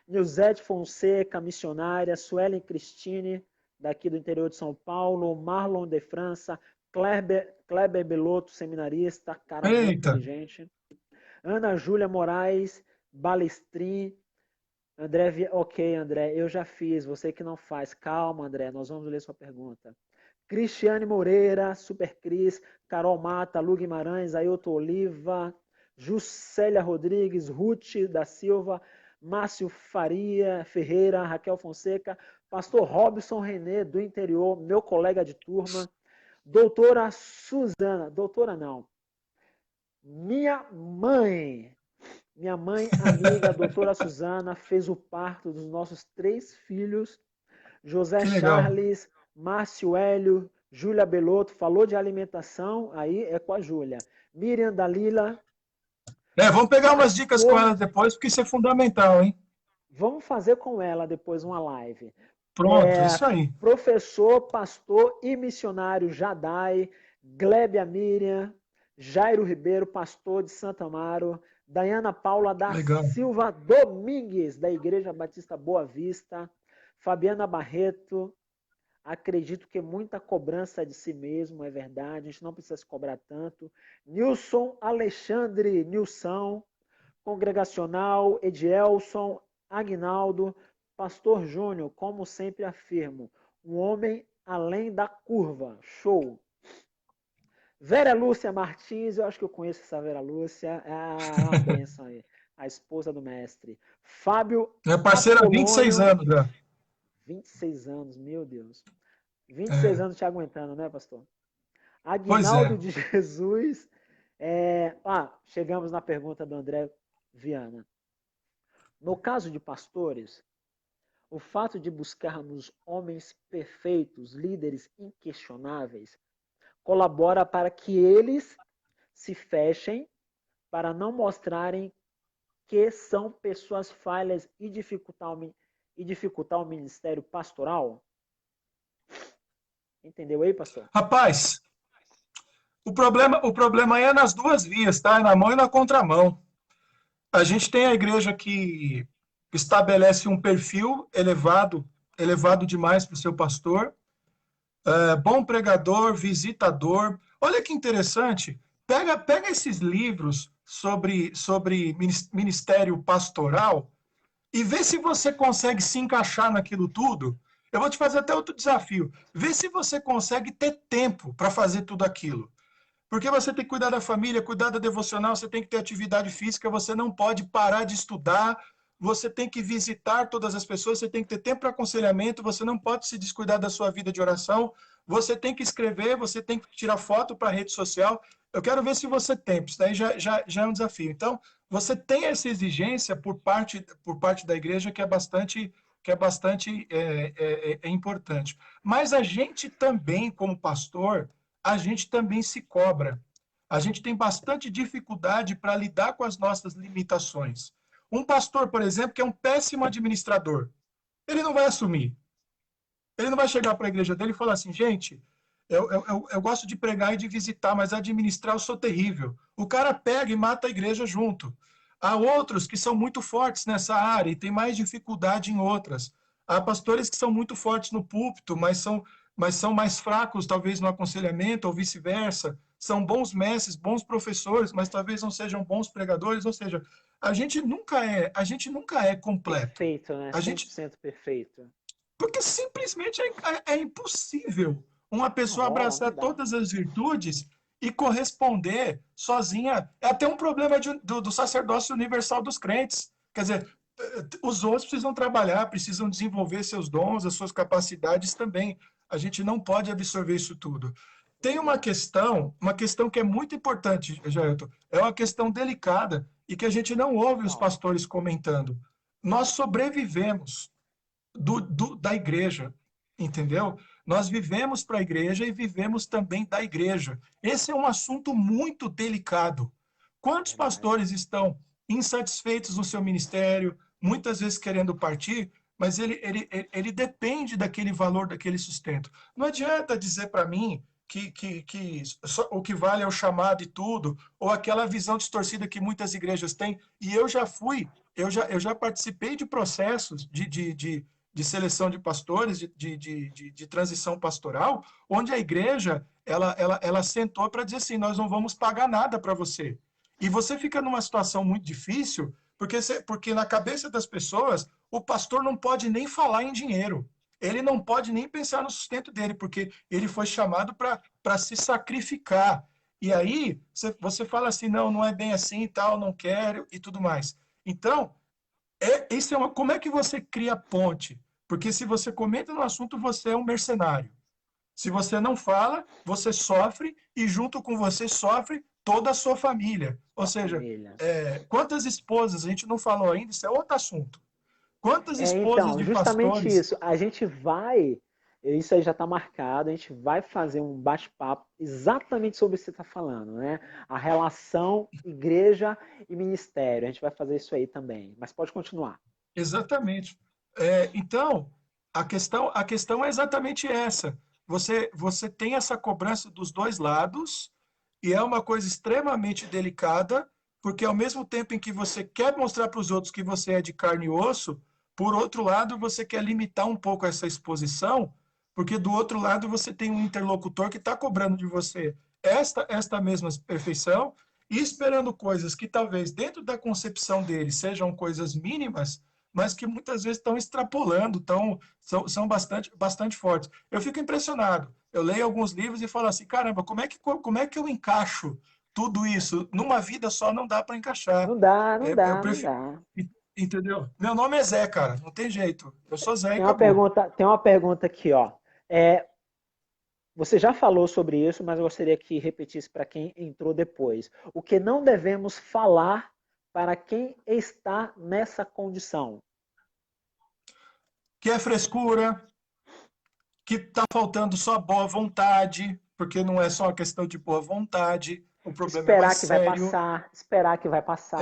Nilzete Fonseca, missionária, Suelen Cristine, daqui do interior de São Paulo, Marlon de França, Kleber Belotto, seminarista, cara muito Eita. inteligente. Ana Júlia Moraes, Balestrin, André, ok, André, eu já fiz, você que não faz. Calma, André, nós vamos ler sua pergunta. Cristiane Moreira, Super Cris, Carol Mata, Lu Guimarães, Ailton Oliva, Juscelia Rodrigues, Ruth da Silva, Márcio Faria Ferreira, Raquel Fonseca, Pastor Robson Renê, do interior, meu colega de turma, doutora Suzana, doutora não, minha mãe amiga, doutora Suzana, fez o parto dos nossos 3 filhos, José Que legal. Charles, Márcio Hélio, Júlia Belotto, falou de alimentação, aí é com a Júlia. Miriam Dalila, Vamos pegar umas dicas com pastor, ela depois, porque isso é fundamental, hein? vamos fazer com ela depois uma live. Pronto, isso aí. Professor, pastor e missionário Jadai, Glébia Miriam, Jairo Ribeiro, pastor de Santa Amaro, Dayana Paula da Legal. Silva Domingues, da Igreja Batista Boa Vista, Fabiana Barreto, acredito que muita cobrança de si mesmo, é verdade, a gente não precisa se cobrar tanto. Nilson Alexandre, Nilson, Congregacional, Edielson, Agnaldo, Pastor Júnior, como sempre afirmo, um homem além da curva, show. Vera Lúcia Martins, eu acho que eu conheço essa Vera Lúcia, é uma benção aí, a esposa do mestre. Fábio É parceira há 26 Apolônio, anos já. 26 anos, meu Deus. 26 É, anos te aguentando, né, pastor? pois Aguinaldo é. de Jesus. Chegamos na pergunta do André Viana. No caso de pastores, o fato de buscarmos homens perfeitos, líderes inquestionáveis, colabora para que eles se fechem, para não mostrarem que são pessoas falhas e dificultar o ministério pastoral? Entendeu aí, pastor? Rapaz, o problema é nas duas vias, tá? É na mão e na contramão. A gente tem a igreja que estabelece um perfil elevado, elevado demais para o seu pastor, bom pregador, visitador. Olha que interessante. Pega esses livros sobre ministério pastoral e vê se você consegue se encaixar naquilo tudo. Eu vou te fazer até outro desafio. Vê se você consegue ter tempo para fazer tudo aquilo. Porque você tem que cuidar da família, cuidar da devocional, você tem que ter atividade física, você não pode parar de estudar, você tem que visitar todas as pessoas, você tem que ter tempo para aconselhamento, você não pode se descuidar da sua vida de oração, você tem que escrever, você tem que tirar foto para a rede social. Eu quero ver se você tem, isso daí já é um desafio. Então, você tem essa exigência por parte da igreja que é bastante importante. Mas a gente também, como pastor, a gente também se cobra. A gente tem bastante dificuldade para lidar com as nossas limitações. Um pastor, por exemplo, que é um péssimo administrador, ele não vai assumir. Ele não vai chegar para a igreja dele e falar assim, gente, eu gosto de pregar e de visitar, mas administrar eu sou terrível. O cara pega e mata a igreja junto. Há outros que são muito fortes nessa área e têm mais dificuldade em outras. Há pastores que são muito fortes no púlpito, mas são mais fracos, talvez, no aconselhamento, ou vice-versa. São bons mestres, bons professores, mas talvez não sejam bons pregadores. Ou seja, a gente nunca é completo. Perfeito, né? A gente 100% perfeito. porque simplesmente é impossível uma Não pessoa rola, abraçar não dá. todas as virtudes e corresponder sozinha. É até um problema do sacerdócio universal dos crentes. Quer dizer, os outros precisam trabalhar, precisam desenvolver seus dons, as suas capacidades também. A gente não pode absorver isso tudo. Tem uma questão que é muito importante, Jailton. É uma questão delicada e que a gente não ouve os Qual? pastores comentando. Nós sobrevivemos da igreja, entendeu? Nós vivemos para a igreja e vivemos também da igreja. Esse é um assunto muito delicado. Quantos Verdade. pastores estão insatisfeitos no seu ministério, muitas vezes querendo partir, mas ele depende daquele valor, daquele sustento. Não adianta dizer para mim que o que vale é o chamado e tudo, ou aquela visão distorcida que muitas igrejas têm. E eu já participei de processos de seleção de pastores, de transição pastoral, onde a igreja ela sentou para dizer assim, nós não vamos pagar nada para você. E você fica numa situação muito difícil, porque na cabeça das pessoas, o pastor não pode nem falar em dinheiro. Ele não pode nem pensar no sustento dele, porque ele foi chamado para se sacrificar. E aí, você fala assim, não, não é bem assim e tal, não quero e tudo mais. Então, como é que você cria ponte? Porque se você comenta no assunto, você é um mercenário. Se você não fala, você sofre e junto com você sofre toda a sua família. Ou Sua seja, família. quantas esposas, a gente não falou ainda, isso é outro assunto. Quantas esposas Então, de justamente pastores. isso. A gente vai, isso aí já está marcado, a gente vai fazer um bate-papo exatamente sobre o que você está falando, né? A relação igreja e ministério. A gente vai fazer isso aí também. Mas pode continuar. Exatamente. Então, a questão é exatamente essa. Você tem essa cobrança dos dois lados, e é uma coisa extremamente delicada, porque ao mesmo tempo em que você quer mostrar para os outros que você é de carne e osso, por outro lado, você quer limitar um pouco essa exposição, porque do outro lado você tem um interlocutor que está cobrando de você esta mesma perfeição e esperando coisas que talvez dentro da concepção dele sejam coisas mínimas, mas que muitas vezes estão extrapolando, são bastante fortes. Eu fico impressionado. Eu leio alguns livros e falo assim, caramba, como é que eu encaixo tudo isso? Numa vida só não dá para encaixar. Não dá, não Eu dá, não prefiro, dá. entendeu? Meu nome é Zé, cara, não tem jeito. Eu sou Zé e acabou. Tem uma pergunta aqui, ó. É, você já falou sobre isso, mas eu gostaria que repetisse para quem entrou depois. O que não devemos falar para quem está nessa condição? Que é frescura, que está faltando só boa vontade, porque não é só uma questão de boa vontade, o problema é mais Esperar que vai sério. passar, esperar que vai passar.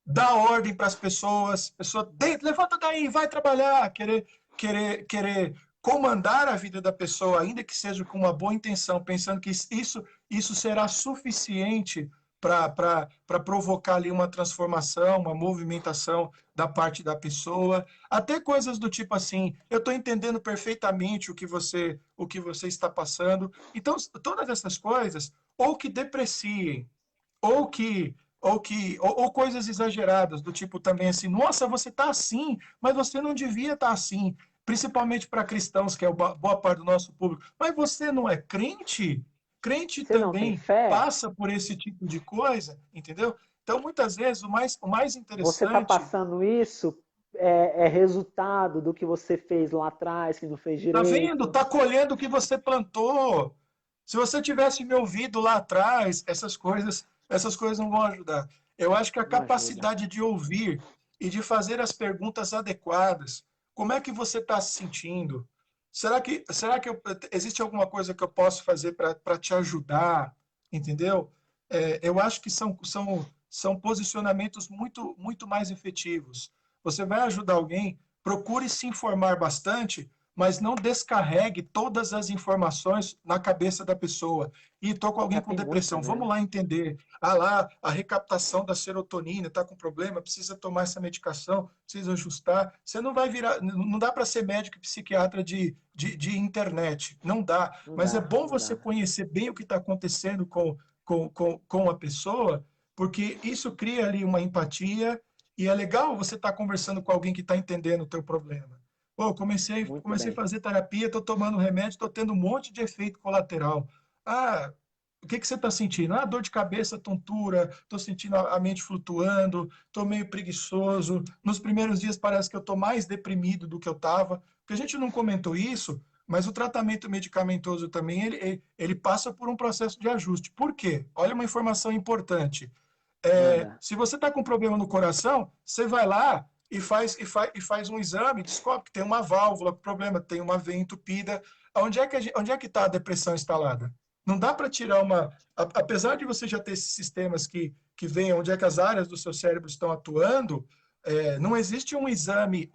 Dá ordem para as pessoas, pessoa, levanta daí, vai trabalhar, querer comandar a vida da pessoa, ainda que seja com uma boa intenção, pensando que isso será suficiente para provocar ali uma transformação, uma movimentação da parte da pessoa, até coisas do tipo assim, eu estou entendendo perfeitamente o que você está passando. Então, todas essas coisas, ou que depreciem, ou coisas exageradas, do tipo também assim, nossa, você está assim, mas você não devia estar assim, principalmente para cristãos, que é boa parte do nosso público. Mas você não é crente? Crente Você não tem também fé? passa por esse tipo de coisa, entendeu? Então, muitas vezes, o mais Você está interessante, passando isso, é resultado do que você fez lá atrás, que não fez tá vendo? direito. Tá colhendo o que você plantou. Se você tivesse me ouvido lá atrás, essas coisas não vão ajudar. Eu acho que a Não ajuda. capacidade de ouvir e de fazer as perguntas adequadas. Como é que você está se sentindo? Existe alguma coisa que eu posso fazer para te ajudar? Entendeu? Eu acho que são posicionamentos muito, muito mais efetivos. Você vai ajudar alguém, procure se informar bastante, mas não descarregue todas as informações na cabeça da pessoa. E estou com alguém Já com tem muita, depressão, vamos né? lá entender. Ah lá, a recaptação da serotonina está com problema, precisa tomar essa medicação, precisa ajustar. Você não vai virar, não dá para ser médico e psiquiatra de internet, não dá. Não Mas é dá, bom não você dá. conhecer bem o que está acontecendo com a pessoa, porque isso cria ali uma empatia e é legal você estar conversando com alguém que está entendendo o teu problema. Pô, Muito comecei a bem. fazer terapia, estou tomando remédio, estou tendo um monte de efeito colateral. Ah, o que você está sentindo? Ah, dor de cabeça, tontura, estou sentindo a mente flutuando, estou meio preguiçoso. Nos primeiros dias parece que eu estou mais deprimido do que eu estava. Porque a gente não comentou isso, mas o tratamento medicamentoso também, ele passa por um processo de ajuste. Por quê? Olha uma informação importante. Manda. Se você está com problema no coração, você vai lá e faz um exame, descobre que tem uma válvula com problema, tem uma veia entupida. Onde é que está a depressão instalada? Não dá para tirar apesar de você já ter esses sistemas que veem onde é que as áreas do seu cérebro estão atuando, não existe um exame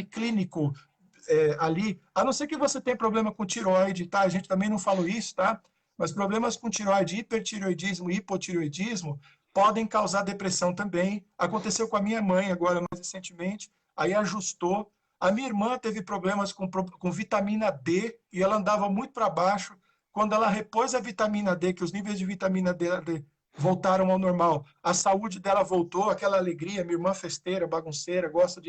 clínico ali, a não ser que você tenha problema com tiroide, tá? A gente também não falou isso, tá? Mas problemas com tiroide, hipertiroidismo e hipotiroidismo podem causar depressão também. Aconteceu com a minha mãe agora mais recentemente, aí ajustou. A minha irmã teve problemas com vitamina D e ela andava muito para baixo. Quando ela repôs a vitamina D, que os níveis de vitamina D voltaram ao normal, a saúde dela voltou, aquela alegria. Minha irmã festeira, bagunceira, gosta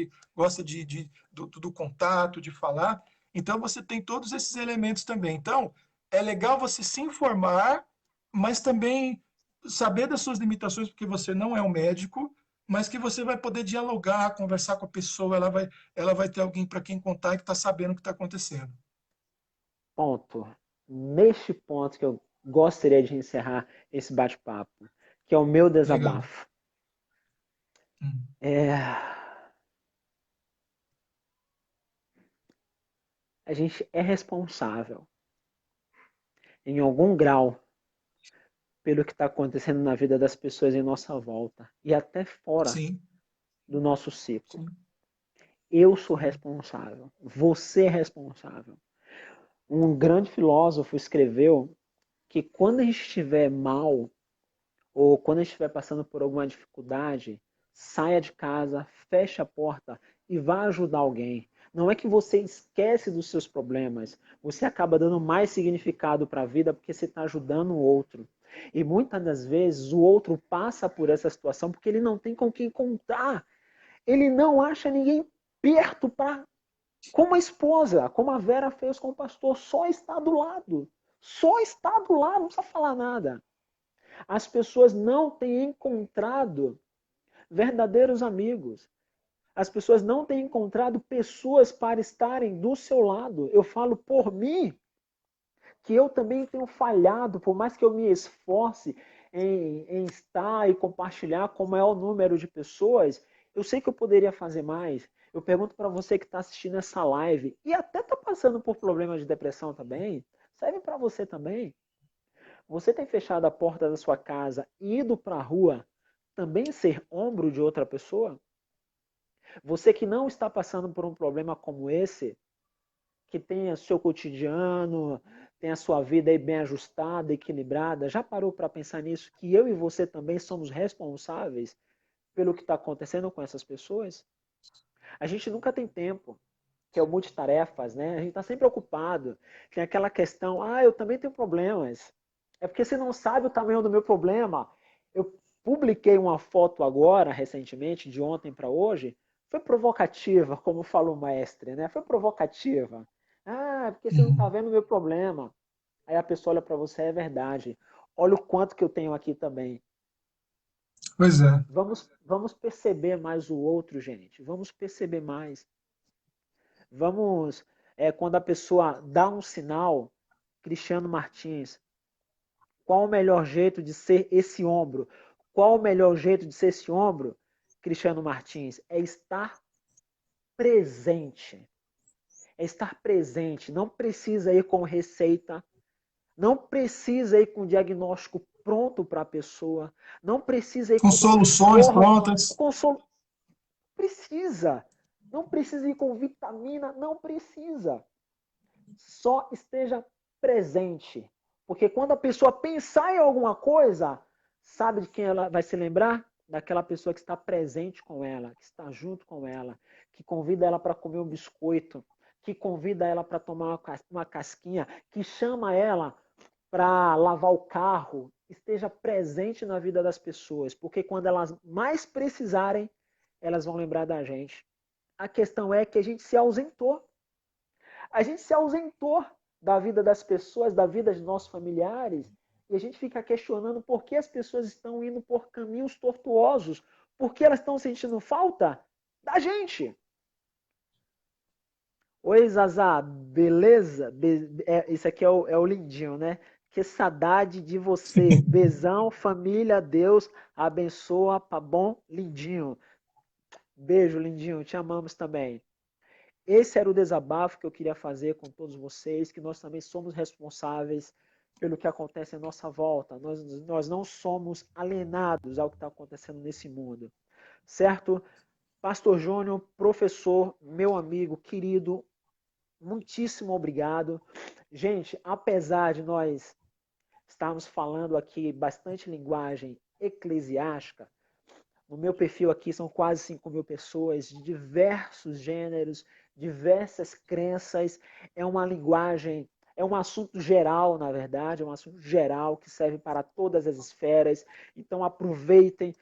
do contato, de falar. Então, você tem todos esses elementos também. Então, é legal você se informar, mas também saber das suas limitações, porque você não é um médico, mas que você vai poder dialogar, conversar com a pessoa, ela vai ter alguém para quem contar e que está sabendo o que está acontecendo. Ponto. Neste ponto que eu gostaria de encerrar esse bate-papo, que é o meu Legal. desabafo. Hum. É... A gente é responsável, em algum grau, pelo que está acontecendo na vida das pessoas em nossa volta e até fora Sim, do nosso ciclo. sim. Eu sou responsável, você é responsável. Um grande filósofo escreveu que quando a gente estiver mal ou quando a gente estiver passando por alguma dificuldade, saia de casa, feche a porta e vá ajudar alguém. Não é que você esquece dos seus problemas, você acaba dando mais significado para a vida porque você está ajudando o outro. E muitas das vezes o outro passa por essa situação porque ele não tem com quem contar. Ele não acha ninguém perto para. Como a esposa, como a Vera fez com o pastor, só está do lado. Só está do lado, não precisa falar nada. As pessoas não têm encontrado verdadeiros amigos. As pessoas não têm encontrado pessoas para estarem do seu lado. Eu falo por mim, que eu também tenho falhado, por mais que eu me esforce em estar e compartilhar como é o número de pessoas, eu sei que eu poderia fazer mais. Eu pergunto para você que está assistindo essa live e até está passando por problemas de depressão também, serve para você também. Você tem fechado a porta da sua casa e ido para a rua também ser ombro de outra pessoa? Você que não está passando por um problema como esse, que tem o seu cotidiano, tem a sua vida aí bem ajustada, equilibrada. Já parou para pensar nisso? Que eu e você também somos responsáveis pelo que está acontecendo com essas pessoas? A gente nunca tem tempo, que é o multitarefas, né? A gente está sempre ocupado. Tem aquela questão, eu também tenho problemas. É porque você não sabe o tamanho do meu problema. Eu publiquei uma foto agora, recentemente, de ontem para hoje, foi provocativa, como falou o mestre, né? Foi provocativa. É porque você não está vendo o meu problema. Aí a pessoa olha para você, é verdade. Olha o quanto que eu tenho aqui também. Pois é. Vamos perceber mais o outro, gente. Vamos perceber mais. Vamos, quando a pessoa dá um sinal, Cristiano Martins, qual o melhor jeito de ser esse ombro? Qual o melhor jeito de ser esse ombro, Cristiano Martins? É estar presente. É estar presente. Não precisa ir com receita. Não precisa ir com diagnóstico pronto para a pessoa. Não precisa ir Com com uma soluções fórmula. prontas. Precisa. Não precisa ir com vitamina. Não precisa. Só esteja presente. Porque quando a pessoa pensar em alguma coisa, sabe de quem ela vai se lembrar? Daquela pessoa que está presente com ela, que está junto com ela, que convida ela para comer um biscoito, que convida ela para tomar uma casquinha, que chama ela para lavar o carro. Esteja presente na vida das pessoas, porque quando elas mais precisarem, elas vão lembrar da gente. A questão é que a gente se ausentou. A gente se ausentou da vida das pessoas, da vida dos nossos familiares, e a gente fica questionando por que as pessoas estão indo por caminhos tortuosos, por que elas estão sentindo falta da gente. Oi, Zazá, beleza? Isso aqui é o lindinho, né? Que saudade de você. Bezão, família, Deus abençoa, tá bom? Lindinho. Beijo, lindinho. Te amamos também. Esse era o desabafo que eu queria fazer com todos vocês, que nós também somos responsáveis pelo que acontece à nossa volta. Nós não somos alienados ao que está acontecendo nesse mundo. Certo? Pastor Júnior, professor, meu amigo querido, muitíssimo obrigado. Gente, apesar de nós estarmos falando aqui bastante linguagem eclesiástica, no meu perfil aqui são quase 5.000 pessoas de diversos gêneros, diversas crenças. É uma linguagem, é um assunto geral, na verdade, é um assunto geral que serve para todas as esferas. Então aproveitem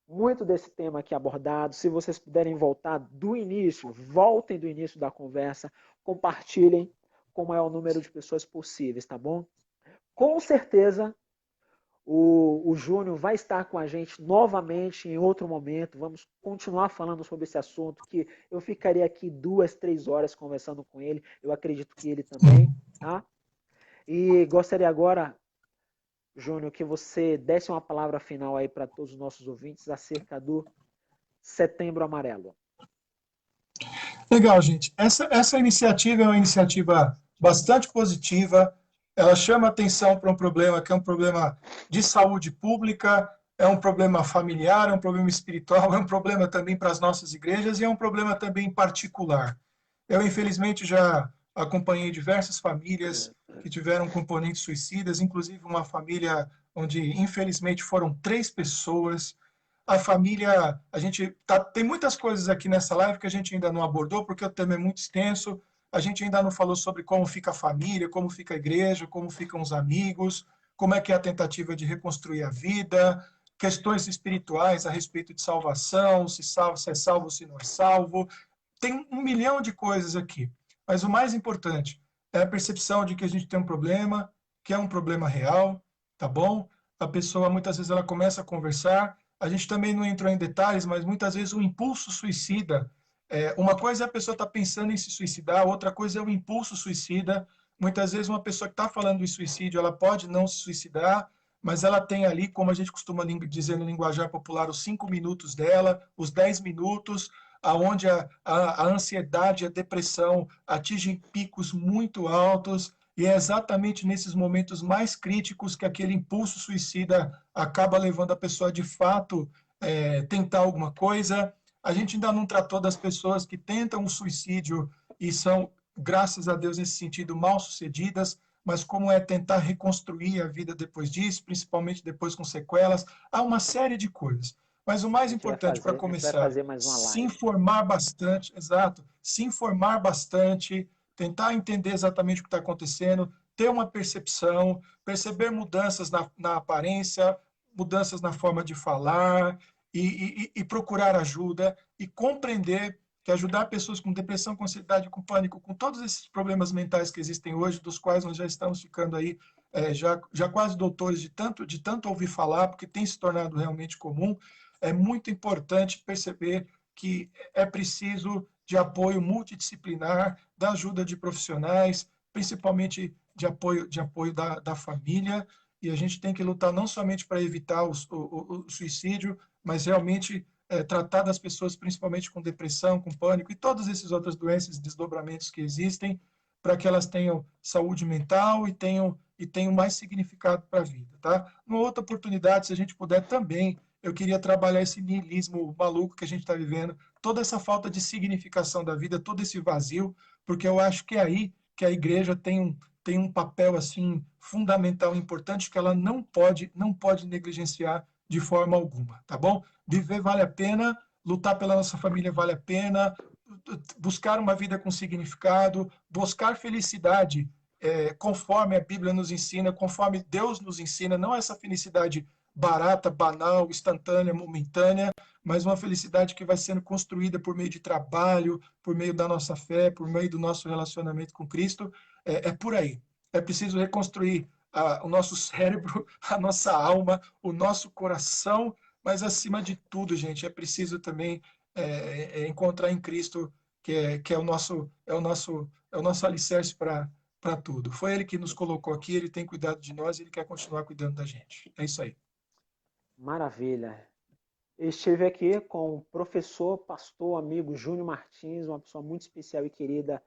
muito desse tema aqui abordado. Se vocês puderem voltar do início, voltem do início da conversa, compartilhem com o maior número de pessoas possíveis, tá bom? Com certeza o Júnior vai estar com a gente novamente em outro momento. Vamos continuar falando sobre esse assunto, que eu ficaria aqui 2, 3 horas conversando com ele. Eu acredito que ele também, tá? E gostaria agora, Júnior, que você desse uma palavra final aí para todos os nossos ouvintes acerca do Setembro Amarelo. Legal, gente. Essa iniciativa é uma iniciativa bastante positiva. Ela chama atenção para um problema que é um problema de saúde pública, é um problema familiar, é um problema espiritual, é um problema também para as nossas igrejas e é um problema também particular. Eu, infelizmente, já acompanhei diversas famílias que tiveram componentes suicidas, inclusive uma família onde, infelizmente, foram 3 pessoas. A família, a gente tem muitas coisas aqui nessa live que a gente ainda não abordou, porque o tema é muito extenso. A gente ainda não falou sobre como fica a família, como fica a igreja, como ficam os amigos, como é que é a tentativa de reconstruir a vida, questões espirituais a respeito de salvação, se é salvo, se não é salvo. Tem 1 milhão de coisas aqui. Mas o mais importante é a percepção de que a gente tem um problema, que é um problema real, tá bom? A pessoa, muitas vezes, ela começa a conversar. A gente também não entrou em detalhes, mas muitas vezes o impulso suicida. Uma coisa é a pessoa estar pensando em se suicidar, outra coisa é o impulso suicida. Muitas vezes uma pessoa que está falando de suicídio, ela pode não se suicidar, mas ela tem ali, como a gente costuma dizer no linguajar popular, os 5 minutos dela, os 10 minutos, aonde a ansiedade e a depressão atingem picos muito altos, e é exatamente nesses momentos mais críticos que aquele impulso suicida acaba levando a pessoa de fato tentar alguma coisa. A gente ainda não tratou das pessoas que tentam o suicídio e são graças a Deus, nesse sentido, mal sucedidas, mas como é tentar reconstruir a vida depois disso, principalmente depois com sequelas. Há uma série de coisas. Mas o mais importante para A gente vai começar, fazer mais uma se live. informar bastante, exato, se informar bastante, tentar entender exatamente o que está acontecendo, ter uma percepção, perceber mudanças na aparência, mudanças na forma de falar e procurar ajuda e compreender que ajudar pessoas com depressão, com ansiedade, com pânico, com todos esses problemas mentais que existem hoje, dos quais nós já estamos ficando aí já quase doutores de tanto ouvir falar, porque tem se tornado realmente comum, é muito importante perceber que é preciso de apoio multidisciplinar, da ajuda de profissionais, principalmente de apoio da família, e a gente tem que lutar não somente para evitar o suicídio, mas realmente tratar das pessoas principalmente com depressão, com pânico e todas essas outras doenças, desdobramentos que existem, para que elas tenham saúde mental e tenham mais significado para a vida, tá? Numa outra oportunidade, se a gente puder também, eu queria trabalhar esse niilismo maluco que a gente está vivendo, toda essa falta de significação da vida, todo esse vazio, porque eu acho que é aí que a igreja tem um papel assim fundamental, importante, que ela não pode negligenciar de forma alguma, tá bom? Viver vale a pena, lutar pela nossa família vale a pena, buscar uma vida com significado, buscar felicidade conforme a Bíblia nos ensina, conforme Deus nos ensina, não essa felicidade barata, banal, instantânea, momentânea, mas uma felicidade que vai sendo construída por meio de trabalho, por meio da nossa fé, por meio do nosso relacionamento com Cristo. É por aí. É preciso reconstruir o nosso cérebro, a nossa alma, o nosso coração, mas acima de tudo, gente, é preciso também encontrar em Cristo que é o nosso alicerce para tudo. Foi Ele que nos colocou aqui, Ele tem cuidado de nós, Ele quer continuar cuidando da gente. É isso aí. Maravilha. Eu estive aqui com o professor, pastor, amigo Júnior Martins, uma pessoa muito especial e querida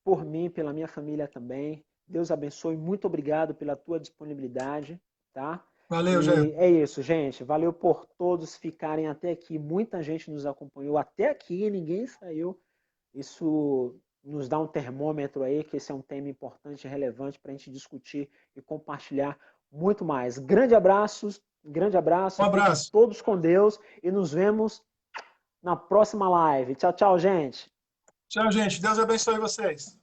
por mim, pela minha família também. Deus abençoe, muito obrigado pela tua disponibilidade, tá? Valeu, Jair. E é isso, gente. Valeu por todos ficarem até aqui. Muita gente nos acompanhou até aqui, ninguém saiu. Isso nos dá um termômetro aí, que esse é um tema importante e relevante para a gente discutir e compartilhar muito mais. Grande Um abraço, fiquem abraço. todos com Deus e nos vemos na próxima live. Tchau, tchau, gente. Tchau, gente. Deus abençoe vocês.